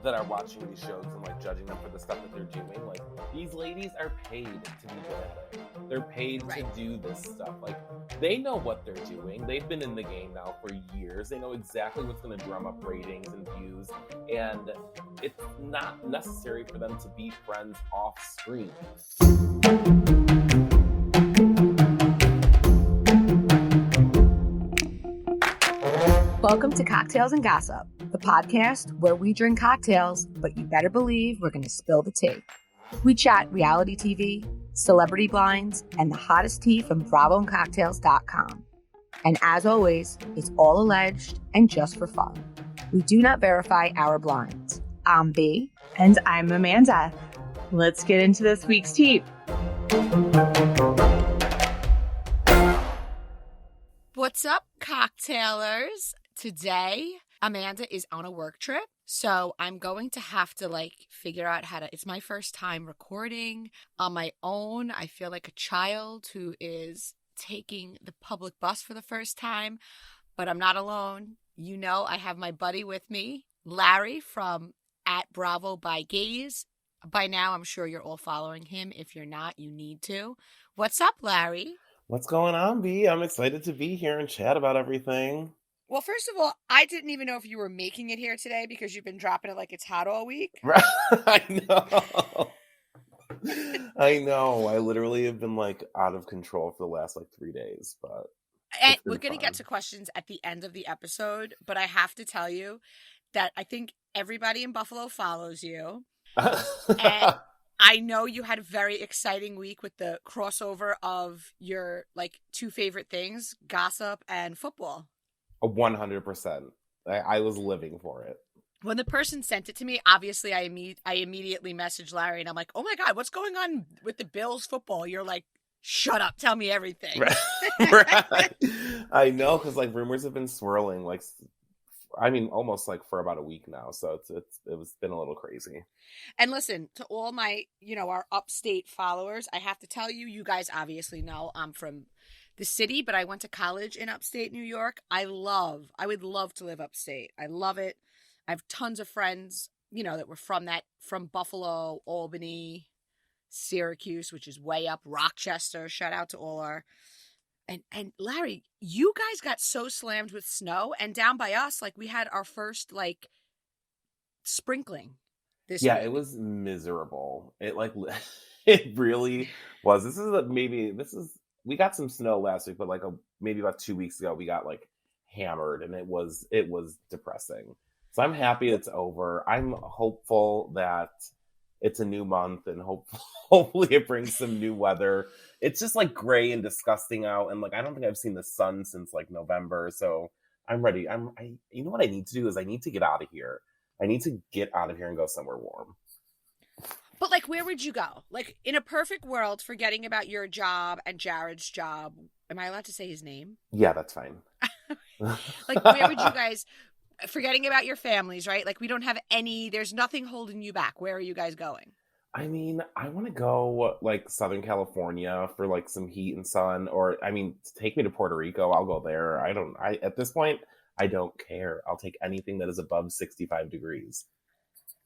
that are watching these shows and like judging them for the stuff that they're doing. Like, these ladies are paid to be good at it. They're paid to do this stuff. Like, they know what they're doing. They've been in the game now for years. They know exactly what's going to drum up ratings and views. And it's not necessary for them to be friends off screen. Welcome to Cocktails and Gossip, the podcast where we drink cocktails, but you better believe we're going to spill the tea. We chat reality TV, celebrity blinds, and the hottest tea from BravoandCocktails.com. And as always, it's all alleged and just for fun. We do not verify our blinds. I'm B. And I'm Amanda. Let's get into this week's tea. What's up, cocktailers? Today, Amanda is on a work trip, so I'm going to have to figure out it's my first time recording on my own. I feel like a child who is taking the public bus for the first time, but I'm not alone. You know, I have my buddy with me, Larry from @Bravo by Gaze. By now, I'm sure you're all following him. If you're not, you need to. What's up, Larry? What's going on, B? I'm excited to be here and chat about everything. Well, first of all, I didn't even know if you were making it here today because you've been dropping it like it's hot all week. I know. I know. I literally have been out of control for the last 3 days, but and we're going to get to questions at the end of the episode, but I have to tell you that I think everybody in Buffalo follows you. And I know you had a very exciting week with the crossover of your two favorite things, gossip and football. 100%. I was living for it. When the person sent it to me, obviously I immediately messaged Larry and I'm like, oh my God, what's going on with the Bills football? You're like, shut up, tell me everything. Right. I know, because rumors have been swirling almost for about a week now. So it's been a little crazy. And listen, to all my, our upstate followers, I have to tell you, you guys obviously know I'm from the city, but I went to college in upstate New York. I would love to live upstate. I love it. I have tons of friends, that were from Buffalo, Albany, Syracuse, which is way up, Rochester. Shout out to all our, and Larry, you guys got so slammed with snow, and down by us, we had our first sprinkling this week. It was miserable. It it really was. We got some snow last week, but maybe about 2 weeks ago, we got hammered, and it was depressing. So I'm happy it's over. I'm hopeful that it's a new month, and hopefully it brings some new weather. It's just gray and disgusting out, and I don't think I've seen the sun since November. So I'm ready. You know what I need to do is I need to get out of here. I need to get out of here and go somewhere warm. But where would you go? In a perfect world, forgetting about your job and Jared's job, am I allowed to say his name? Yeah, that's fine. Where would you guys, forgetting about your families, right? We don't have there's nothing holding you back. Where are you guys going? I mean, I want to go Southern California for some heat and sun, or take me to Puerto Rico. I'll go there. At this point, I don't care. I'll take anything that is above 65 degrees.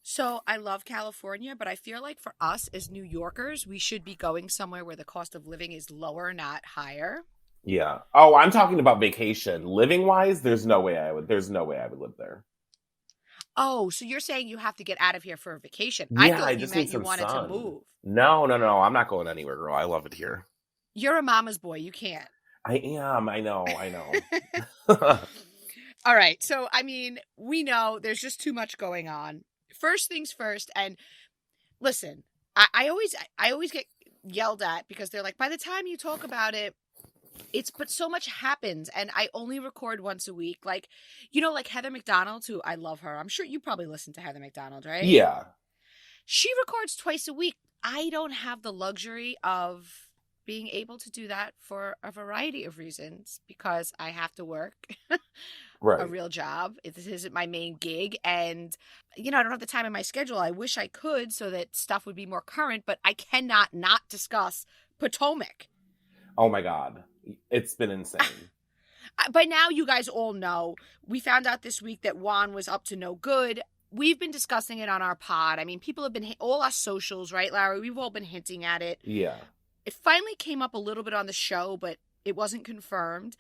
So I love California, but I feel for us as New Yorkers, we should be going somewhere where the cost of living is lower, not higher. Yeah. Oh, I'm talking about vacation. Living wise, there's no way I would live there. Oh, so you're saying you have to get out of here for a vacation. Yeah, I thought you meant you wanted to move. No. I'm not going anywhere, girl. I love it here. You're a mama's boy. You can't. I am. I know. All right. So, we know there's just too much going on. First things first, and listen, I always get yelled at because they're by the time you talk about it, but so much happens, and I only record once a week. Heather McDonald, who I love her. I'm sure you probably listen to Heather McDonald, right? Yeah. She records twice a week. I don't have the luxury of being able to do that for a variety of reasons because I have to work. Right. A real job. This isn't my main gig. And, I don't have the time in my schedule. I wish I could so that stuff would be more current, but I cannot not discuss Potomac. Oh my God. It's been insane. By now, you guys all know. We found out this week that Juan was up to no good. we've been discussing it on our pod. I mean, people have been, all our socials, right, Larry? We've all been hinting at it. Yeah. It finally came up a little bit on the show, but it wasn't confirmed.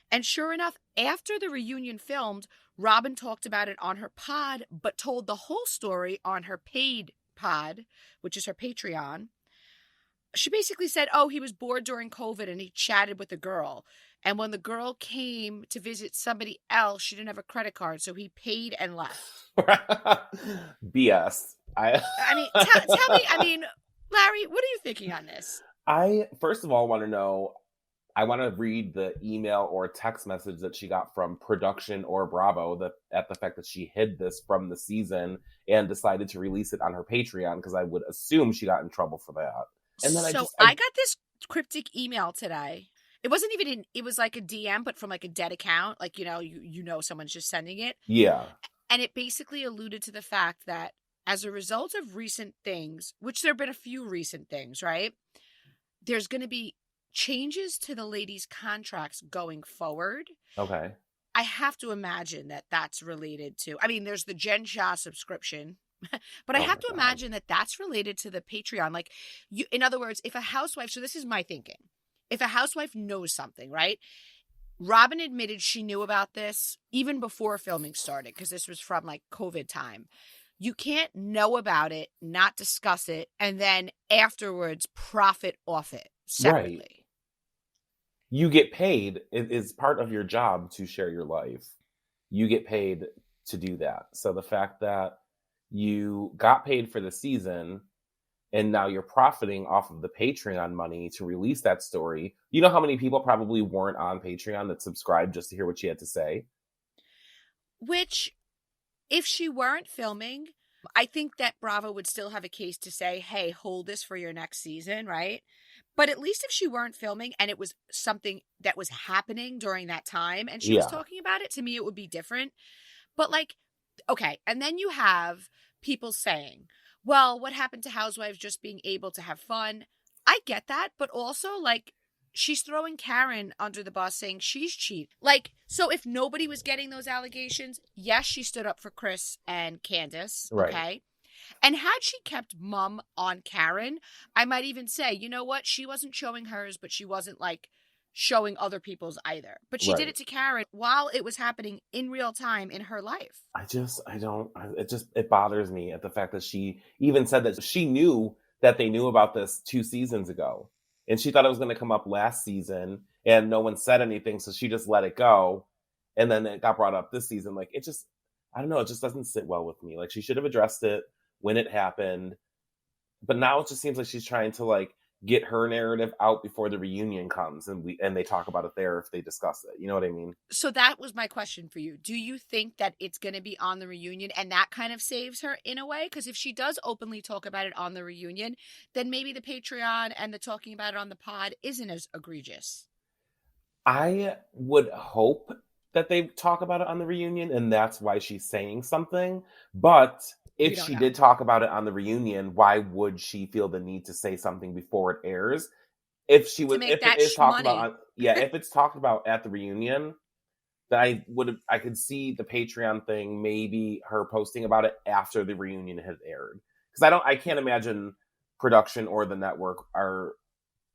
And sure enough, after the reunion filmed, Robin talked about it on her pod, but told the whole story on her paid pod, which is her Patreon. She basically said, oh, he was bored during COVID and he chatted with a girl. And when the girl came to visit somebody else, she didn't have a credit card, so he paid and left. BS. I mean, tell me, I mean, Larry, what are you thinking on this? I, first of all, want to know, I want to read the email or text message that she got from production or Bravo at the fact that she hid this from the season and decided to release it on her Patreon, because I would assume she got in trouble for that. And then I got this cryptic email today. It wasn't even it was like a DM, but from like a dead account. Like, you know someone's just sending it. Yeah. And it basically alluded to the fact that as a result of recent things, which there have been a few recent things, right? There's going to be changes to the ladies' contracts going forward. Okay. I have to imagine that that's related to, I mean, there's the Jen Shah subscription, but I have to imagine that that's related to the Patreon. Like, in other words, if a housewife, so this is my thinking, if a housewife knows something, right? Robin admitted she knew about this even before filming started, because this was from like COVID time. You can't know about it, not discuss it, and then afterwards profit off it separately. Right. You get paid. It is part of your job to share your life. You get paid to do that. So the fact that you got paid for the season and now you're profiting off of the Patreon money to release that story. You know how many people probably weren't on Patreon that subscribed just to hear what she had to say? Which, if she weren't filming, I think that Bravo would still have a case to say, hey, hold this for your next season, right? But at least if she weren't filming and it was something that was happening during that time and she was talking about it, to me it would be different. But like, okay, and then you have people saying, well, what happened to housewives just being able to have fun? I get that, but also like she's throwing Karen under the bus saying she's cheating. Like, so if nobody was getting those allegations, yes, she stood up for Chris and Candace, right. Okay? And had she kept mum on Karen, I might even say, you know what? She wasn't showing hers, but she wasn't like showing other people's either. But she did it to Karen while it was happening in real time in her life. It bothers me at the fact that she even said that she knew that they knew about this 2 seasons ago. And she thought it was going to come up last season and no one said anything. So she just let it go. And then it got brought up this season. Like, it just, I don't know. It just doesn't sit well with me. Like, she should have addressed it when it happened. But now it just seems like she's trying to like get her narrative out before the reunion comes and they talk about it there if they discuss it. You know what I mean? So that was my question for you. Do you think that it's going to be on the reunion and that kind of saves her in a way? Because if she does openly talk about it on the reunion, then maybe the Patreon and the talking about it on the pod isn't as egregious. I would hope that they talk about it on the reunion and that's why she's saying something. But if she did talk about it on the reunion, why would she feel the need to say something before it airs? If she was, if it is talked about, if it's talked about at the reunion, then I could see the Patreon thing, maybe her posting about it after the reunion had aired. Because I can't imagine production or the network are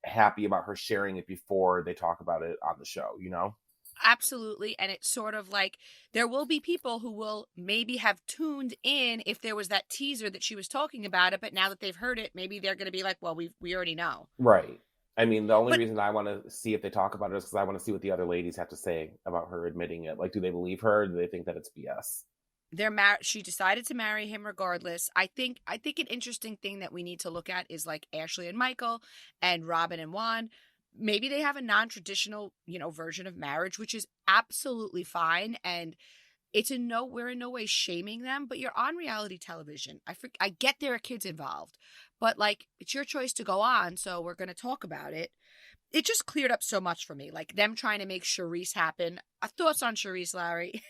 happy about her sharing it before they talk about it on the show, you know? Absolutely. And it's sort of like there will be people who will maybe have tuned in if there was that teaser that she was talking about it. But now that they've heard it, maybe they're going to be like, well, we already know. Right. I mean, the only reason I want to see if they talk about it is because I want to see what the other ladies have to say about her admitting it. Like, do they believe her? Or do they think that it's BS? She decided to marry him regardless. I think an interesting thing that we need to look at is like Ashley and Michael and Robin and Juan. Maybe they have a non-traditional, version of marriage, which is absolutely fine. And we're in no way shaming them, but you're on reality television. I get there are kids involved, but like, it's your choice to go on. So we're going to talk about it. It just cleared up so much for me. Like them trying to make Charisse happen. Thoughts on Charisse, Larry?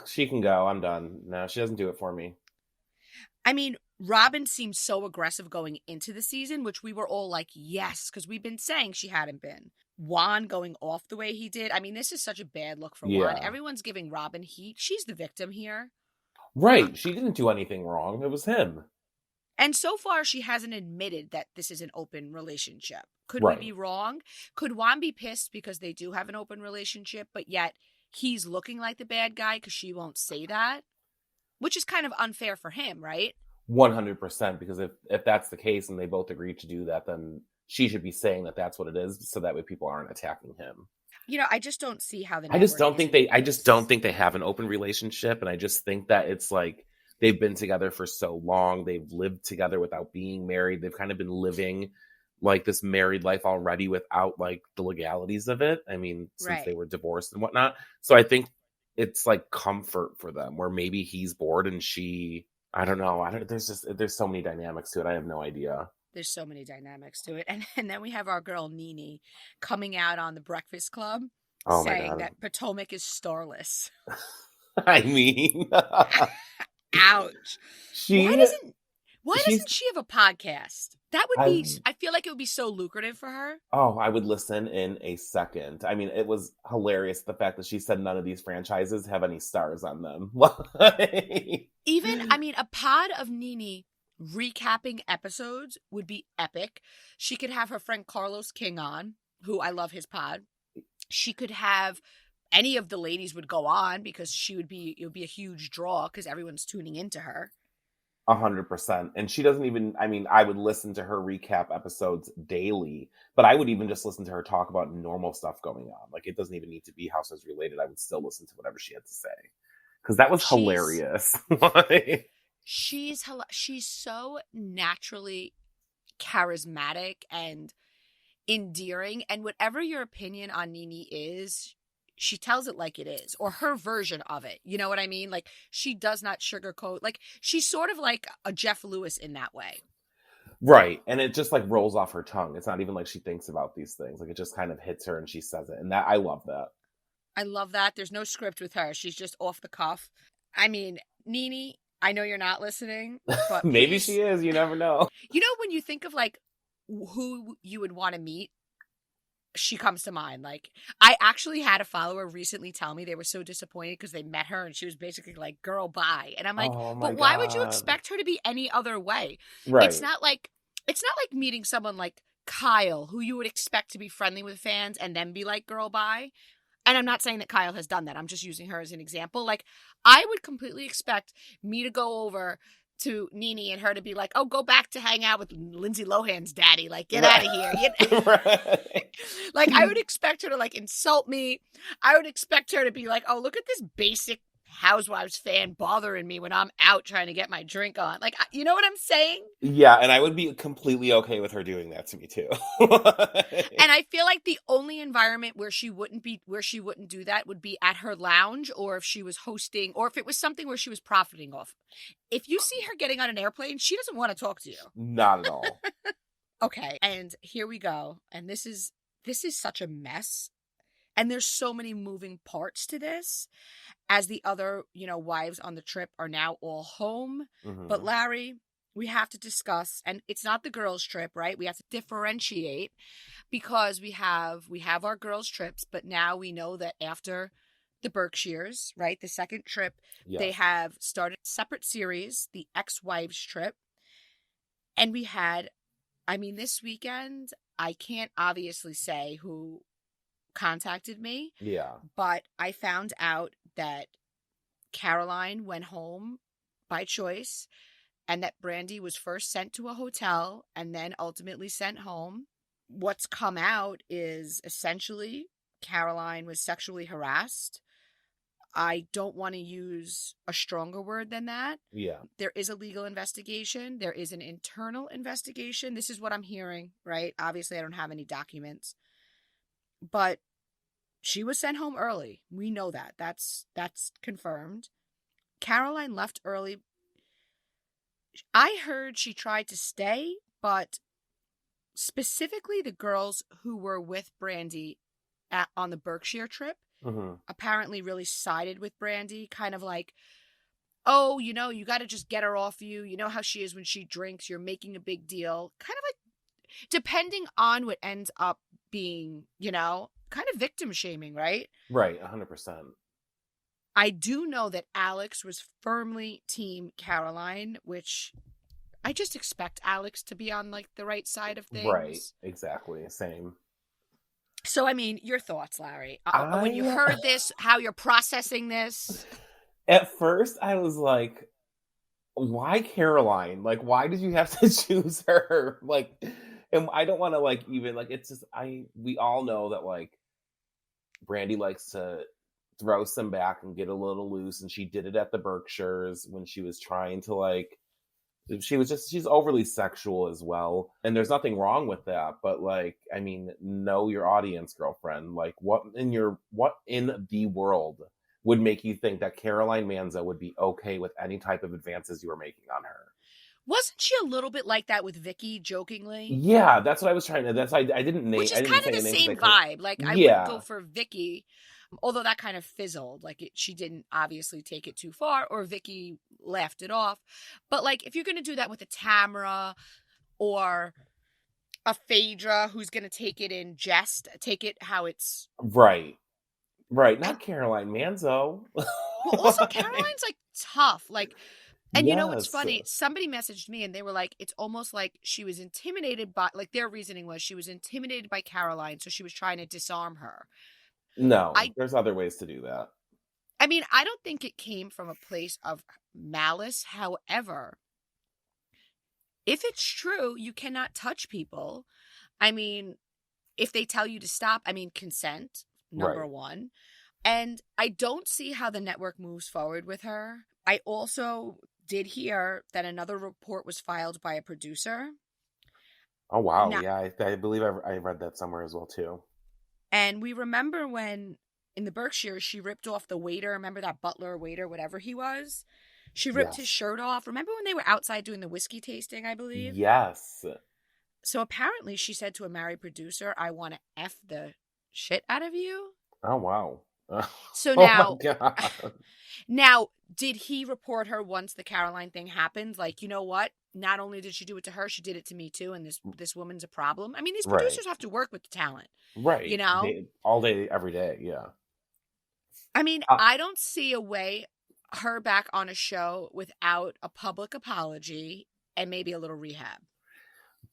She can go. I'm done. No, she doesn't do it for me. I mean, Robin seemed so aggressive going into the season, which we were all like, yes, because we've been saying she hadn't been. Juan going off the way he did. I mean, this is such a bad look for Juan. Everyone's giving Robin heat. She's the victim here. Right. She didn't do anything wrong. It was him. And so far, she hasn't admitted that this is an open relationship. Could we Right. be wrong? Could Juan be pissed because they do have an open relationship, but yet he's looking like the bad guy because she won't say that? Which is kind of unfair for him, right? 100%. Because if that's the case and they both agreed to do that, then she should be saying that that's what it is, so that way people aren't attacking him. You know, I just don't see how the I just network don't think isn't I just this. don't think they have an open relationship, and I just think that it's like they've been together for so long. They've lived together without being married. They've kind of been living like this married life already without like the legalities of it. I mean, since they Right. were divorced and whatnot. So I think it's like comfort for them, where maybe he's bored and she. I don't know. There's so many dynamics to it. I have no idea. There's so many dynamics to it. And then we have our girl Nene coming out on the Breakfast Club Oh my saying god. that Potomac is starless. I mean, Ouch. she. Why she's- doesn't she have a podcast? That would be, I I feel like it would be so lucrative for her. Oh, I would listen in a second. I mean, it was hilarious the fact that she said none of these franchises have any stars on them. Even, I mean, a pod of Nene recapping episodes would be epic. She could have her friend Carlos King on, who I love his pod. She could have any of the ladies would go on because it would be a huge draw because everyone's tuning into her. 100%. And she doesn't even, I mean, I would listen to her recap episodes daily, but I would even just listen to her talk about normal stuff going on. Like, it doesn't even need to be Housewives related. I would still listen to whatever she had to say. Because that was hilarious. She's so naturally charismatic and endearing, and whatever your opinion on Nene is, she tells it like it is, or her version of it. You know what I mean? Like, she does not sugarcoat. Like, she's sort of like a Jeff Lewis in that way. Right. And it just like rolls off her tongue. It's not even like she thinks about these things. Like, it just kind of hits her and she says it. And that, I love that. I love that. There's no script with her. She's just off the cuff. I mean, Nene, I know you're not listening, but Maybe please, she is. You never know. you know, when you think of like who you would want to meet, she comes to mind. Like, I actually had a follower recently tell me they were so disappointed because they met her and she was basically like, girl, bye. And I'm like, Oh my but why would you God. expect her to be any other way? Right. It's not like meeting someone like Kyle, who you would expect to be friendly with fans and then be like, girl, bye. And I'm not saying that Kyle has done that. I'm just using her as an example. Like, I would completely expect me to go over to Nene and her to be like, oh, go back to hang out with Lindsay Lohan's daddy. Like, get out of here. Right. Like, I would expect her to like insult me. I would expect her to be like, oh, look at this basic Housewives fan bothering me when I'm out trying to get my drink on. Like, you know what I'm saying? Yeah, and I would be completely okay with her doing that to me too. And I feel like the only environment where she wouldn't do that would be at her lounge, or if she was hosting, or if it was something where she was profiting off. If you see her getting on an airplane, she doesn't want to talk to you. Not at all. Okay, and here we go. And this is such a mess. And there's so many moving parts to this, as the other, wives on the trip are now all home. Mhm. But Larry, we have to discuss, and it's not the girls' trip, right? We have to differentiate, because we have our girls' trips, but now we know that after the Berkshires, right, the second trip, Yes. they have started a separate series, the ex-wives trip. And we had, this weekend, I can't obviously say who contacted me, Yeah. but I found out that Caroline went home by choice, and that Brandy was first sent to a hotel and then ultimately sent home. What's come out is essentially Caroline was sexually harassed. I don't want to use a stronger word than that. Yeah. There is a legal investigation. There is an internal investigation. This is what I'm hearing, right? Obviously, I don't have any documents. But she was sent home early. We know that. That's confirmed. Caroline left early. I heard she tried to stay, but specifically the girls who were with Brandy on the Berkshire trip Mm-hmm. apparently really sided with Brandy, kind of like, oh, you got to just get her off you. You know how she is when she drinks. You're making a big deal. Kind of like, depending on what ends up being, kind of victim shaming, right? Right. 100%. I do know that Alex was firmly Team Caroline, which I just expect Alex to be on like the right side of Right, things. exactly. Same. So, I mean, your thoughts, Larry, when you I heard this, how you're processing this. At first I was like, why Caroline? Like, why did you have to choose her? Like, and I don't want to like even like it's just we all know that like Brandy likes to throw some back and get a little loose, and she did it at the Berkshires when she was trying to like she's overly sexual as well, and there's nothing wrong with that, but like I mean, know your audience, girlfriend. Like what in the world would make you think that Caroline Manzo would be okay with any type of advances you were making on her? Wasn't she a little bit like that with Vicky, jokingly? Yeah, that's what I was trying to. That's I didn't name. Which I is didn't kind of say the a name because I same couldn't. vibe. Like, I wouldn't go Yeah, for Vicky, although that kind of fizzled. Like, she didn't obviously take it too far, or Vicky laughed it off. But, like, if you're going to do that with a Tamara or a Phaedra who's going to take it in jest, take it how it's... right, right. And, Not Caroline Manzo. well, also, Caroline's, like, tough. Like, and you know what's Yes. funny? Somebody messaged me and they were like, it's almost like she was intimidated by, like, their reasoning was she was intimidated by Caroline, so she was trying to disarm her. No, I there's other ways to do that. I mean, I don't think it came from a place of malice. However, if it's true, you cannot touch people. I mean, if they tell you to stop, I mean, consent, number Right. one. And I don't see how the network moves forward with her. I also did hear that another report was filed by a producer. Oh wow, Now, yeah, I believe I read that somewhere as well too. and we remember when in the Berkshires she ripped off the waiter. Remember that butler, waiter, whatever he was? She ripped his Yes, shirt off. Remember when they were outside doing the whiskey tasting, I believe? yes. So apparently she said to a married producer, I want to F the shit out of you. Oh wow. So Oh my god. now, did he report her once the Caroline thing happened? Like, you know what? Not only did she do it to her, she did it to me too. And this woman's a problem. I mean, these Right, producers have to work with the talent, you right. know? All day, every day. Yeah. I mean, Uh, I don't see a way her back on a show without a public apology and maybe a little rehab.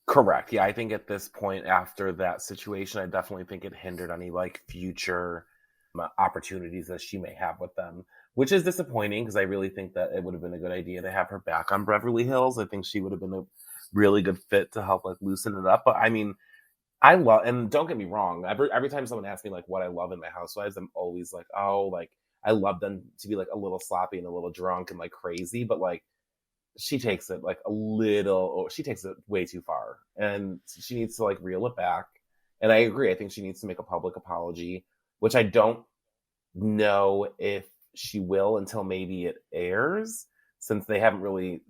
Correct. Yeah, I think at this point after that situation, I definitely think it hindered any like future opportunities that she may have with them, which is disappointing because I really think that it would have been a good idea to have her back on Beverly Hills. I think she would have been a really good fit to help like loosen it up. But I mean, I love, and don't get me wrong, every time someone asks me like what I love in my housewives, I'm always like, oh, like I love them to be like a little sloppy and a little drunk and like crazy, but like she takes it like she takes it way too far, and she needs to like reel it back. And I agree. I think she needs to make a public apology, which I don't know if she will until maybe it airs, since they haven't really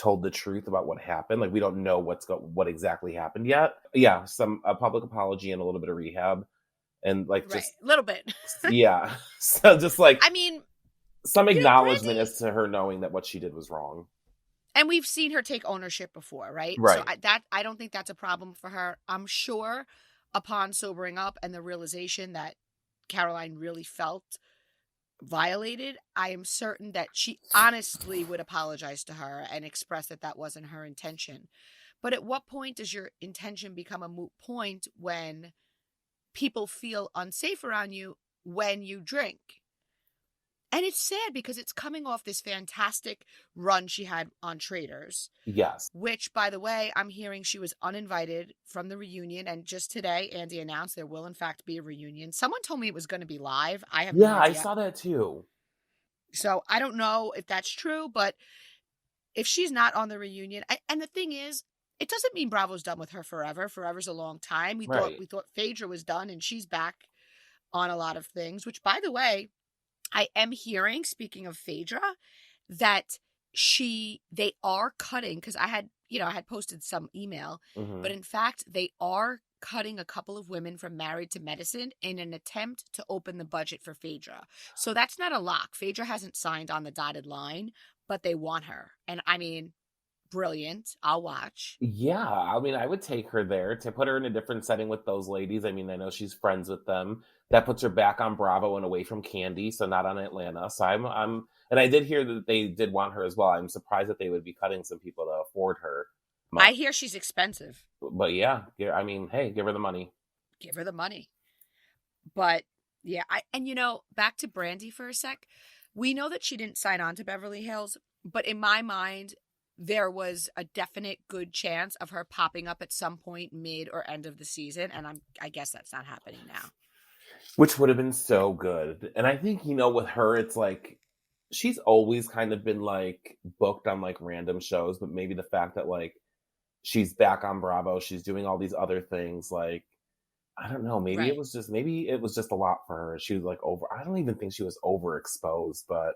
told the truth about what happened. Like we don't know what exactly happened yet. Yeah, a public apology and a little bit of rehab, and like Right. just A little bit. yeah. So just like I mean, some you know, acknowledgement Brandy, as to her knowing that what she did was wrong. and we've seen her take ownership before, right? So Right. I don't think that's a problem for her. I'm sure upon sobering up and the realization that Caroline really felt violated, I am certain that she honestly would apologize to her and express that that wasn't her intention. But at what point does your intention become a moot point when people feel unsafe around you when you drink? And it's sad because it's coming off this fantastic run she had on Traders, Yes. which, by the way, I'm hearing she was uninvited from the reunion. And just today, Andy announced there will, in fact, be a reunion. Someone told me it was going to be live. I have no Yeah, I idea. saw that too. So I don't know if that's true, but if she's not on the reunion, and the thing is, it doesn't mean Bravo's done with her forever. Forever's a long time. We Right. thought Phaedra was done, and she's back on a lot of things, which, by the way, I am hearing, speaking of Phaedra, that they are cutting, because I had posted some email, Hmm. but in fact, they are cutting a couple of women from Married to Medicine in an attempt to open the budget for Phaedra. So that's not a lock. Phaedra hasn't signed on the dotted line, but they want her. And I mean, brilliant. I'll watch. Yeah, I mean, I would take her there to put her in a different setting with those ladies. I mean, I know she's friends with them. That puts her back on Bravo and away from Candy, so not on Atlanta. So and I did hear that they did want her as well. I'm surprised that they would be cutting some people to afford her. I hear she's expensive. But yeah, I mean, hey, give her the money. Give her the money. But yeah, and back to Brandy for a sec. We know that she didn't sign on to Beverly Hills, but in my mind, there was a definite good chance of her popping up at some point mid or end of the season, and I guess that's not happening now. Which would have been so good. And I think, with her, it's like she's always kind of been like booked on like random shows, but maybe the fact that like she's back on Bravo, she's doing all these other things, like I don't know, maybe Right. it was just a lot for her. She was like I don't even think she was overexposed, but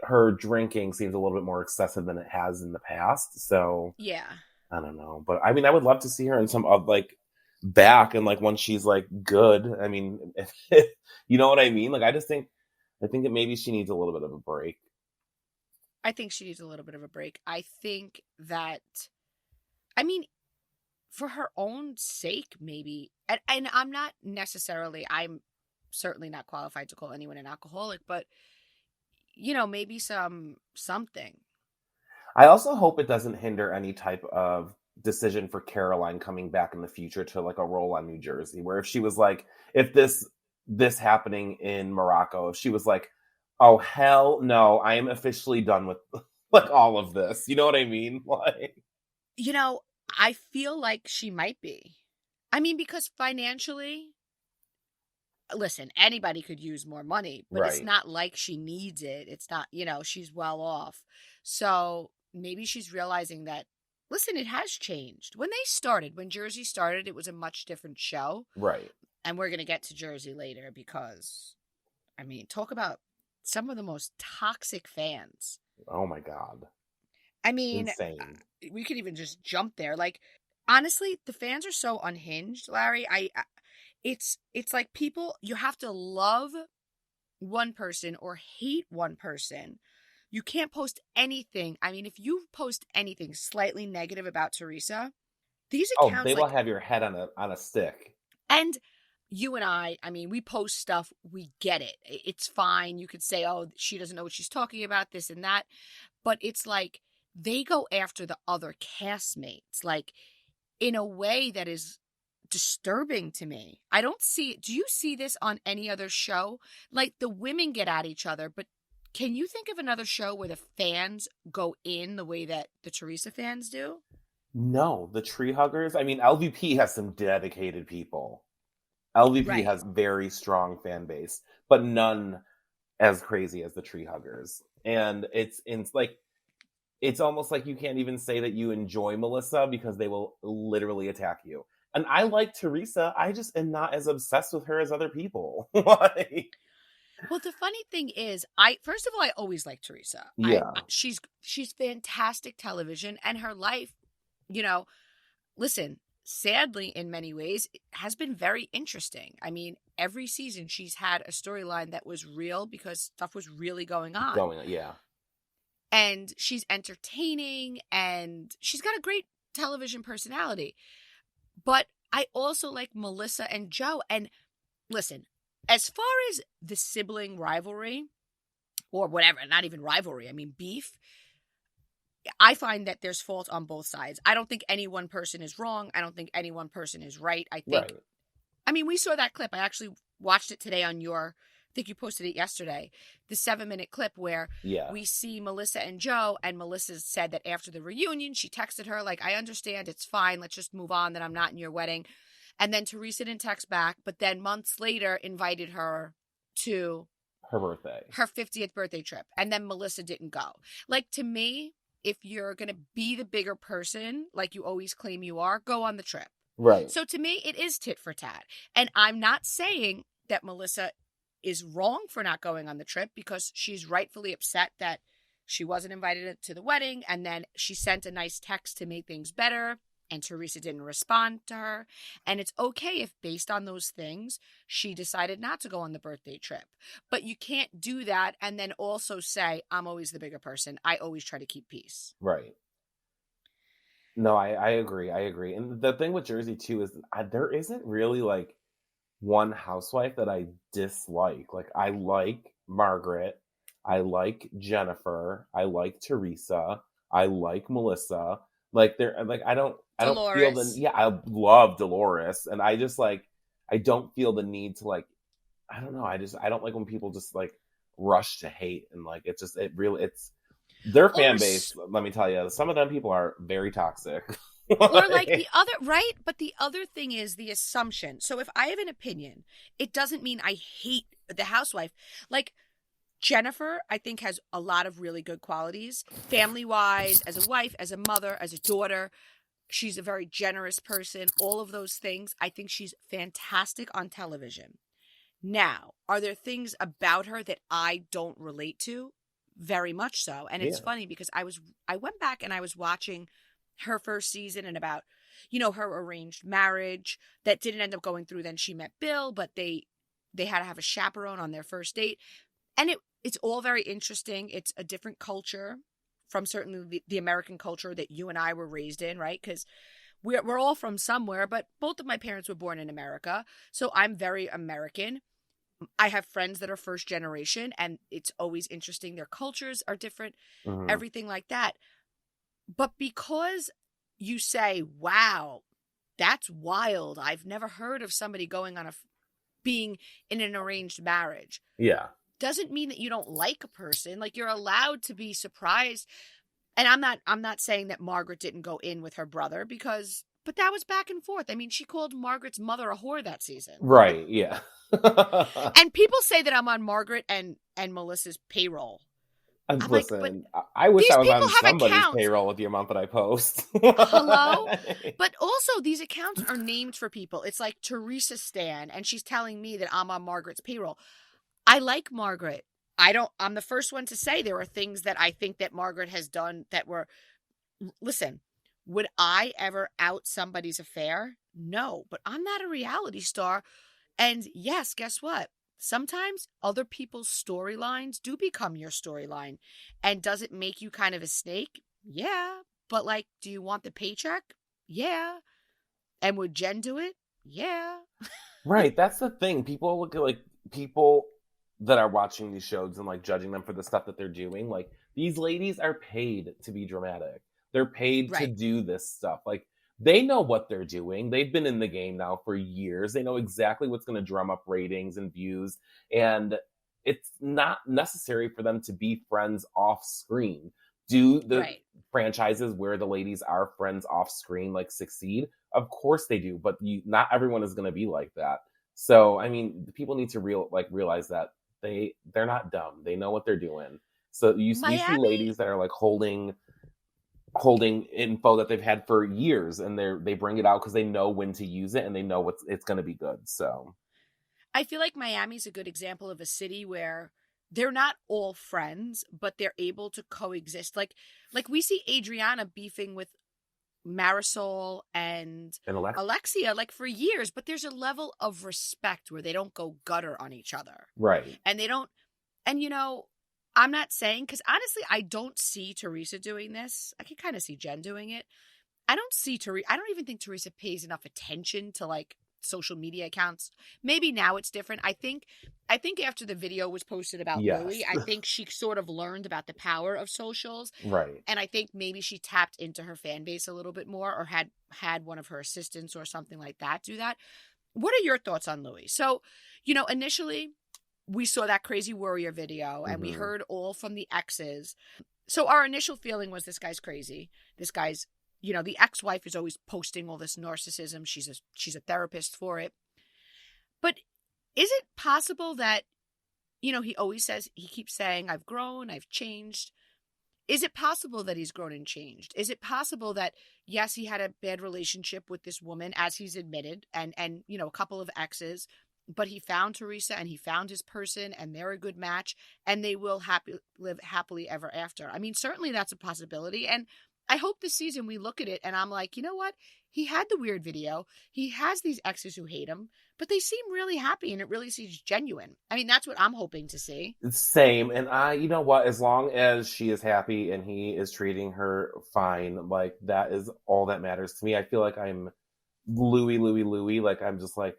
her drinking seems a little bit more excessive than it has in the past. So Yeah. I don't know, but I mean, I would love to see her in some of like back and like when she's like good. I mean, you know what I mean? Like I think that maybe she needs a little bit of a break. I think she needs a little bit of a break. I think that, I mean, for her own sake, maybe, and I'm certainly not qualified to call anyone an alcoholic, but maybe something. I also hope it doesn't hinder any type of decision for Caroline coming back in the future to like a role on New Jersey, where if she was like, if this happening in Morocco, if she was like, oh hell no, I am officially done with like all of this. You know what I mean? Like, I feel like she might be. I mean, because financially, listen, anybody could use more money, but It's not like she needs it. It's not, she's well off. So maybe she's realizing that, listen, it has changed. When Jersey started, it was a much different show. Right. And we're going to get to Jersey later because, I mean, talk about some of the most toxic fans. Oh my God. I mean, insane. We could even just jump there. Like, honestly, the fans are so unhinged, Larry. It's like people, you have to love one person or hate one person. You can't post anything. I mean, if you post anything slightly negative about Teresa, these accounts, they will have your head on a stick. And you and I mean, we post stuff, we get it. It's fine. You could say, oh, she doesn't know what she's talking about, this and that. But it's like, they go after the other castmates, like in a way that is disturbing to me. I don't see it. Do you see this on any other show? Like the women get at each other, but can you think of another show where the fans go in the way that the Teresa fans do? No, the Tree Huggers. I mean, LVP has some dedicated people. LVP has very strong fan base, but none as crazy as the Tree Huggers. And it's like, it's almost like you can't even say that you enjoy Melissa because they will literally attack you. And I like Teresa. I just am not as obsessed with her as other people. Well, the funny thing is, first of all, I always liked Teresa. Yeah. She's fantastic television, and her life, listen, sadly, in many ways, has been very interesting. I mean, every season she's had a storyline that was real because stuff was really going on. Yeah. And she's entertaining, and she's got a great television personality. But I also like Melissa and Joe. And listen, as far as the sibling rivalry, or whatever, not even rivalry, I mean beef, I find that there's fault on both sides. I don't think any one person is wrong. I don't think any one person is right. I think, I mean, we saw that clip. I actually watched it today on I think you posted it yesterday, the 7-minute clip where we see Melissa and Joe, and Melissa said that after the reunion, she texted her like, I understand, it's fine, let's just move on, that I'm not in your wedding. And then Teresa didn't text back, but then months later invited her to her 50th birthday trip. And then Melissa didn't go. Like, to me, if you're going to be the bigger person, like you always claim you are, go on the trip. Right. So to me, it is tit for tat. And I'm not saying that Melissa is wrong for not going on the trip, because she's rightfully upset that she wasn't invited to the wedding, and then she sent a nice text to make things better, and Teresa didn't respond to her. And it's okay if based on those things, she decided not to go on the birthday trip. But you can't do that and then also say, I'm always the bigger person. I always try to keep peace. Right. No, I agree. I agree. And the thing with Jersey too is there isn't really like one housewife that I dislike. Like I like Margaret, I like Jennifer, I like Teresa, I like Melissa. Like I don't feel Dolores. I love Dolores, and I just like I don't feel the need to like I don't know. I don't like when people just like rush to hate and like it's their fan base. Let me tell you, some of them people are very toxic. Or like the other, right? But the other thing is the assumption. So if I have an opinion, it doesn't mean I hate the housewife. Like Jennifer, I think has a lot of really good qualities, family-wise, as a wife, as a mother, as a daughter. She's a very generous person. All of those things. I think she's fantastic on television. Now, are there things about her that I don't relate to? Very much so. And it's funny because I went back and I was watching her first season and about, her arranged marriage that didn't end up going through. Then she met Bill, but they had to have a chaperone on their first date. And it's all very interesting. It's a different culture from certainly the American culture that you and I were raised in, right? Because we're all from somewhere, but both of my parents were born in America. So I'm very American. I have friends that are first generation, and it's always interesting. Their cultures are different, everything like that. But because you say, wow, that's wild. I've never heard of somebody being in an arranged marriage. Yeah. Doesn't mean that you don't like a person. Like you're allowed to be surprised. And I'm not saying that Margaret didn't go in with her brother but that was back and forth. I mean, she called Margaret's mother a whore that season. Right. Yeah. And people say that I'm on Margaret and Melissa's payroll. Listen, I wish I was on somebody's payroll with the amount that I post. Hello? But also, these accounts are named for people. It's like Teresa Stan, and she's telling me that I'm on Margaret's payroll. I like Margaret. I'm the first one to say there are things that I think that Margaret has done that were, listen, would I ever out somebody's affair? No, but I'm not a reality star. And yes, guess what? Sometimes other people's storylines do become your storyline. And does it make you kind of a snake? Yeah. But like, do you want the paycheck? Yeah. And would Jen do it? Yeah. Right. That's the thing. People look at like people that are watching these shows and like judging them for the stuff that they're doing. Like these ladies are paid to be dramatic. They're paid to do this stuff. Like they know what they're doing. They've been in the game now for years. They know exactly what's going to drum up ratings and views. And it's not necessary for them to be friends off screen. Do the franchises where the ladies are friends off screen like succeed? Of course they do, but not everyone is going to be like that. So, I mean, people need to realize that they're not dumb. They know what they're doing. So you see ladies that are like holding info that they've had for years, and they bring it out because they know when to use it and they know it's going to be good. So I feel like Miami's a good example of a city where they're not all friends, but they're able to coexist. Like we see Adriana beefing with Marisol and Alexia like for years, but there's a level of respect where they don't go gutter on each other. Right. And they don't, and I'm not saying, because honestly, I don't see Teresa doing this. I can kind of see Jen doing it. I don't even think Teresa pays enough attention to like social media accounts. Maybe now it's different. I think after the video was posted about Louis, I think she sort of learned about the power of socials. Right. And I think maybe she tapped into her fan base a little bit more, or had one of her assistants or something like that do that. What are your thoughts on Louis? So, initially we saw that Crazy Warrior video and we heard all from the exes. So our initial feeling was this guy's crazy. This guy's, the ex-wife is always posting all this narcissism. She's a therapist for it. But is it possible that, he always says, he keeps saying, I've grown, I've changed. Is it possible that he's grown and changed? Is it possible that, yes, he had a bad relationship with this woman, as he's admitted, and a couple of exes, but he found Teresa and he found his person and they're a good match and they will live happily ever after? I mean, certainly that's a possibility. And I hope this season we look at it and I'm like, you know what? he had the weird video. He has these exes who hate him, but they seem really happy and it really seems genuine. I mean, that's what I'm hoping to see. Same. And you know what? As long as she is happy and he is treating her fine, like that is all that matters to me. I feel like I'm Louis. Like I'm just like,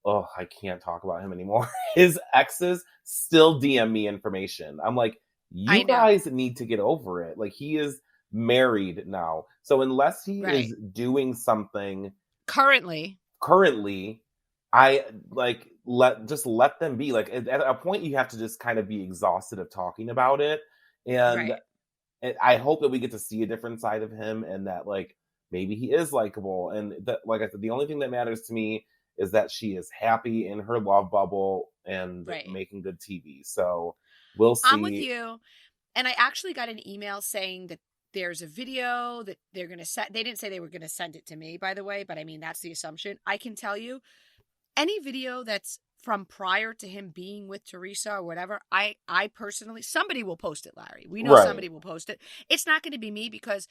oh, I can't talk about him anymore. His exes still DM me information. I'm like, you guys need to get over it. Like he is married now. So unless he is doing something currently, I like let them be. Like at a point you have to just kind of be exhausted of talking about it. And I hope that we get to see a different side of him and that like maybe he is likable. And that, like I said, the only thing that matters to me is that she is happy in her love bubble and making good TV. So we'll see. I'm with you. And I actually got an email saying that there's a video that they're going to set. They didn't say they were going to send it to me, by the way, but I mean, that's the assumption. I can tell you any video that's from prior to him being with Teresa or whatever, I personally, somebody will post it, Larry. We know somebody will post it. It's not going to be me because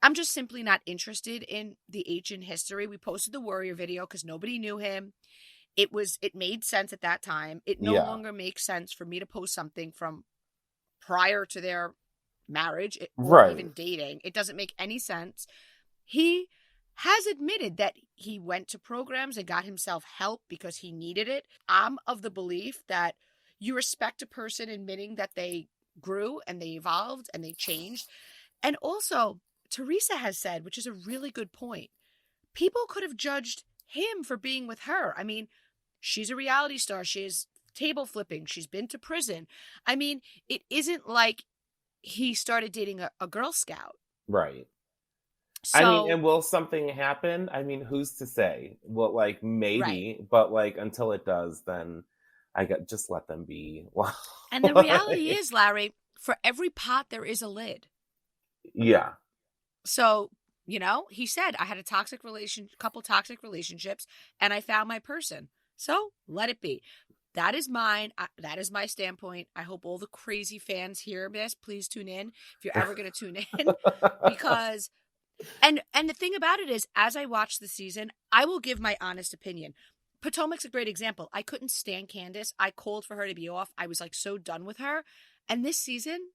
I'm just simply not interested in the ancient history. We posted the Warrior video because nobody knew him. It made sense at that time. It no longer makes sense for me to post something from prior to their marriage or even dating. It doesn't make any sense. He has admitted that he went to programs and got himself help because he needed it. I'm of the belief that you respect a person admitting that they grew and they evolved and they changed. And also, Teresa has said, which is a really good point, people could have judged him for being with her. I mean, she's a reality star. She's table flipping. She's been to prison. I mean, it isn't like he started dating a Girl Scout. Right. So, I mean, and will something happen? I mean, who's to say? Well, like maybe, but like until it does, then just let them be. And the reality is, Larry, for every pot there is a lid. Yeah. So, you know, he said I had a couple toxic relationships, and I found my person. So let it be. That is mine. That is my standpoint. I hope all the crazy fans hear this. Please tune in if you're ever going to tune in, because. And the thing about it is, as I watch the season, I will give my honest opinion. Potomac's a great example. I couldn't stand Candace. I called for her to be off. I was like so done with her. And this season,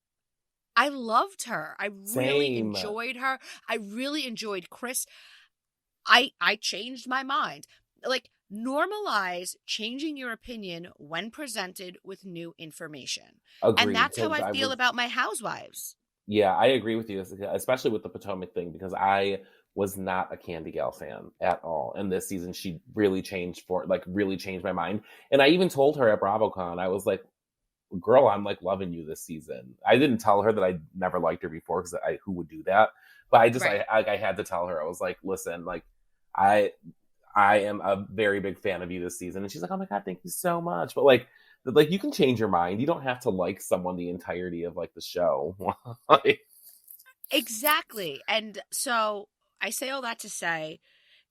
I loved her. I really enjoyed her. I really enjoyed Chris. I changed my mind. Like, normalize changing your opinion when presented with new information. Agreed, and that's how I feel about my housewives. Yeah, I agree with you, especially with the Potomac thing, because I was not a Candy Gal fan at all. And this season, she really changed my mind. And I even told her at BravoCon, I was like, girl, I'm like loving you this season. I didn't tell her that I never liked her before because who would do that? But I had to tell her. I was like, listen, like I am a very big fan of you this season. And she's like, oh my God, thank you so much. But like you can change your mind. You don't have to like someone the entirety of like the show. Exactly. And so I say all that to say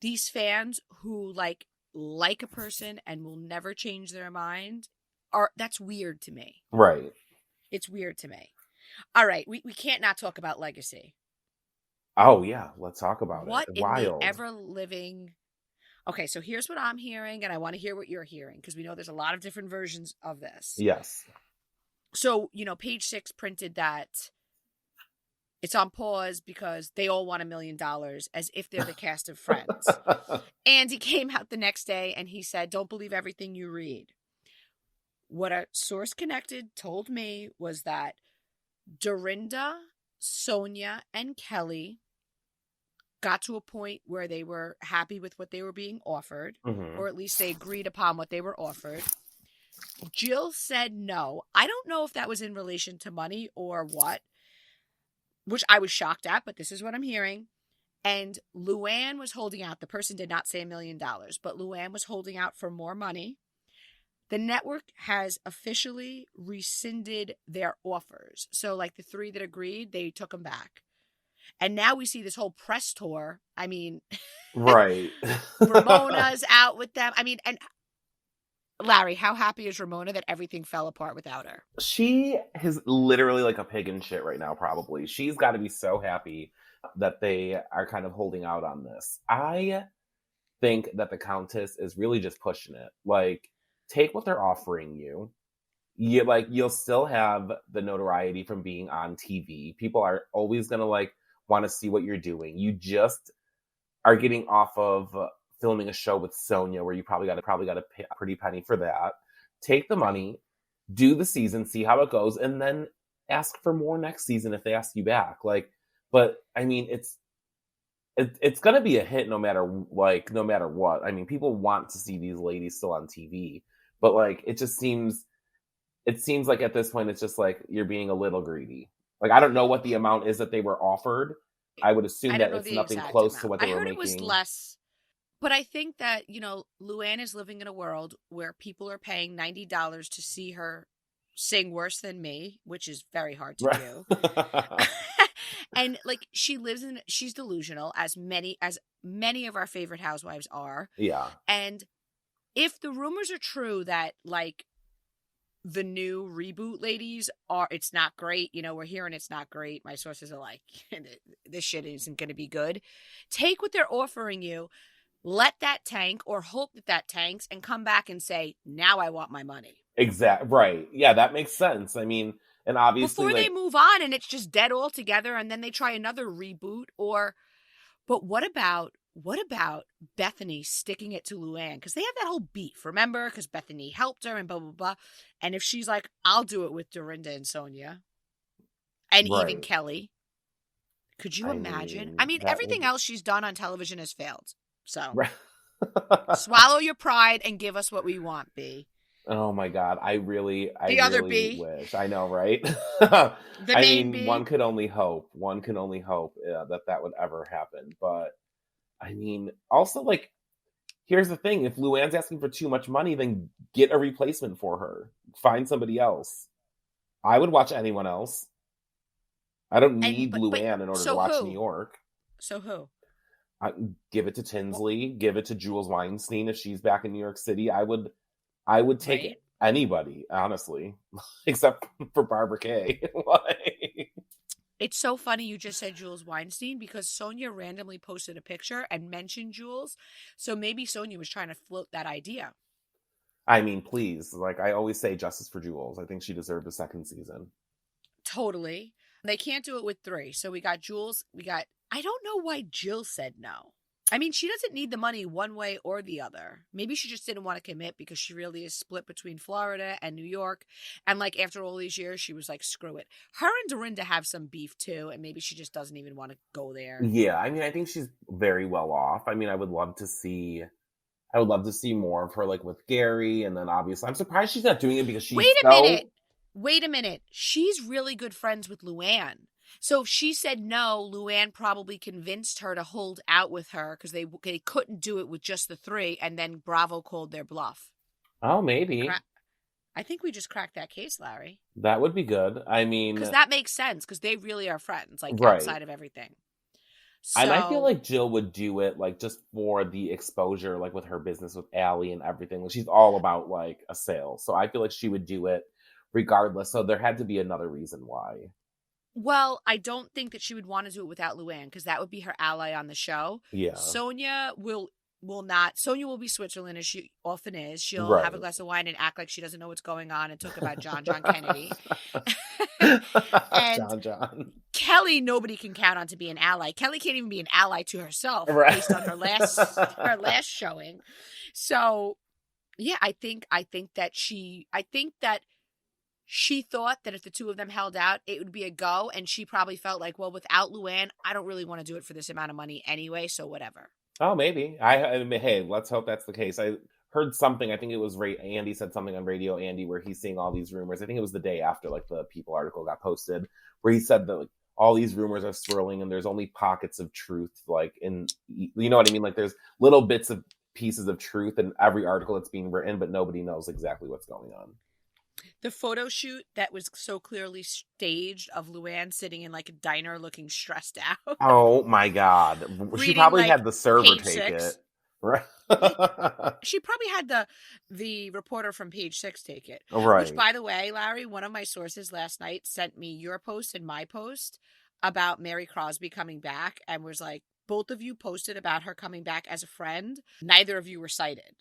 these fans who like a person and will never change their mind that's weird to me. Right. It's weird to me. All right. We can't not talk about Legacy. Oh yeah. Let's talk about what it. What in the ever living. Okay, so here's what I'm hearing, and I want to hear what you're hearing, because we know there's a lot of different versions of this. Yes. So, you know, Page Six printed that it's on pause because they all want $1 million, as if they're the cast of Friends. And he came out the next day, and he said, don't believe everything you read. What a source connected told me was that Dorinda, Sonia, and Kelly got to a point where they were happy with what they were being offered, or at least they agreed upon what they were offered. Jill said no. I don't know if that was in relation to money or what, which I was shocked at, but this is what I'm hearing. And Luann was holding out. The person did not say $1 million, but Luann was holding out for more money. The network has officially rescinded their offers. So like the 3 that agreed, they took them back. And now we see this whole press tour. I mean, right. Ramona's out with them. I mean, and Larry, how happy is Ramona that everything fell apart without her? She is literally like a pig in shit right now, probably. She's got to be so happy that they are kind of holding out on this. I think that the Countess is really just pushing it. Like, take what they're offering you. You'll still have the notoriety from being on TV. People are always gonna like want to see what you're doing. You just are getting off of filming a show with Sonia where you probably got to pay a pretty penny for that. Take the money, do the season, see how it goes, and then ask for more next season if they ask you back. Like, but I mean, it's gonna be a hit no matter what. I mean, people want to see these ladies still on TV, but like it seems like at this point it's just like you're being a little greedy. Like, I don't know what the amount is that they were offered. I would assume that it's nothing close to what they were making. I heard it was less. But I think that, Luann is living in a world where people are paying $90 to see her sing Worse Than Me, which is very hard to do. And like she's delusional, as many of our favorite housewives are. Yeah. And if the rumors are true that like the new reboot ladies it's not great, we're hearing it's not great. My sources are like, this shit isn't going to be good. Take what they're offering you. Let that tank, or hope that tanks, and come back and say, now I want my money. Exactly. Right. Yeah, that makes sense. I mean, and obviously before they move on and it's just dead altogether and then they try another reboot, but what about Bethany sticking it to Luann? Because they have that whole beef, remember? Because Bethany helped her and blah, blah, blah. And if she's like, I'll do it with Dorinda and Sonia and even Kelly. Could you imagine? I mean, everything else she's done on television has failed. So swallow your pride and give us what we want, B. Oh my God. I really wish. I know, right? The main B. One can only hope that would ever happen. But I mean, also like, here's the thing. If Luann's asking for too much money, then get a replacement for her. Find somebody else. I would watch anyone else. I don't need Luann in order to watch New York. So who? Give it to Tinsley. Give it to Jules Weinstein if she's back in New York City. I would take anybody, honestly, except for Barbara Kay. It's so funny you just said Jules Weinstein because Sonia randomly posted a picture and mentioned Jules. So maybe Sonia was trying to float that idea. I mean, please. Like, I always say justice for Jules. I think she deserved a second season. Totally. They can't do it with 3. So we got Jules. I don't know why Jill said no. I mean, she doesn't need the money one way or the other. Maybe she just didn't want to commit because she really is split between Florida and New York. And like after all these years, she was like, screw it. Her and Dorinda have some beef too. And maybe she just doesn't even want to go there. Yeah. I mean, I think she's very well off. I mean, I would love to see more of her like with Gary. And then obviously I'm surprised she's not doing it because she's Wait a minute. She's really good friends with Luann. So if she said no, Luann probably convinced her to hold out with her because they couldn't do it with just the 3, and then Bravo called their bluff. Oh, maybe. I think we just cracked that case, Larry. That would be good. I mean... Because that makes sense, because they really are friends, like outside of everything. So, and I feel like Jill would do it, like, just for the exposure, like, with her business with Allie and everything. She's all about, like, a sale. So I feel like she would do it regardless. So there had to be another reason why. Well, I don't think that she would want to do it without Luann because that would be her ally on the show. Yeah. Sonia will not. Sonia will be Switzerland as she often is. She'll have a glass of wine and act like she doesn't know what's going on and talk about John Kennedy. And John. Kelly, nobody can count on to be an ally. Kelly can't even be an ally to herself based on her last showing. So, yeah, I think that she thought that if the 2 of them held out, it would be a go. And she probably felt like, well, without Luann, I don't really want to do it for this amount of money anyway. So whatever. Oh, maybe. I mean, hey, let's hope that's the case. I heard something. I think it was Andy said something on Radio Andy where he's seeing all these rumors. I think it was the day after like the People article got posted where he said that like all these rumors are swirling and there's only pockets of truth. Like you know what I mean? Like there's little bits of pieces of truth in every article that's being written, but nobody knows exactly what's going on. The photo shoot that was so clearly staged of Luann sitting in like a diner looking stressed out. Oh my God. She probably had the server take it. Right. She probably had the reporter from Page Six take it. Right. Which, by the way, Larry, one of my sources last night sent me your post and my post about Mary Crosby coming back and was like, both of you posted about her coming back as a friend. Neither of you were cited.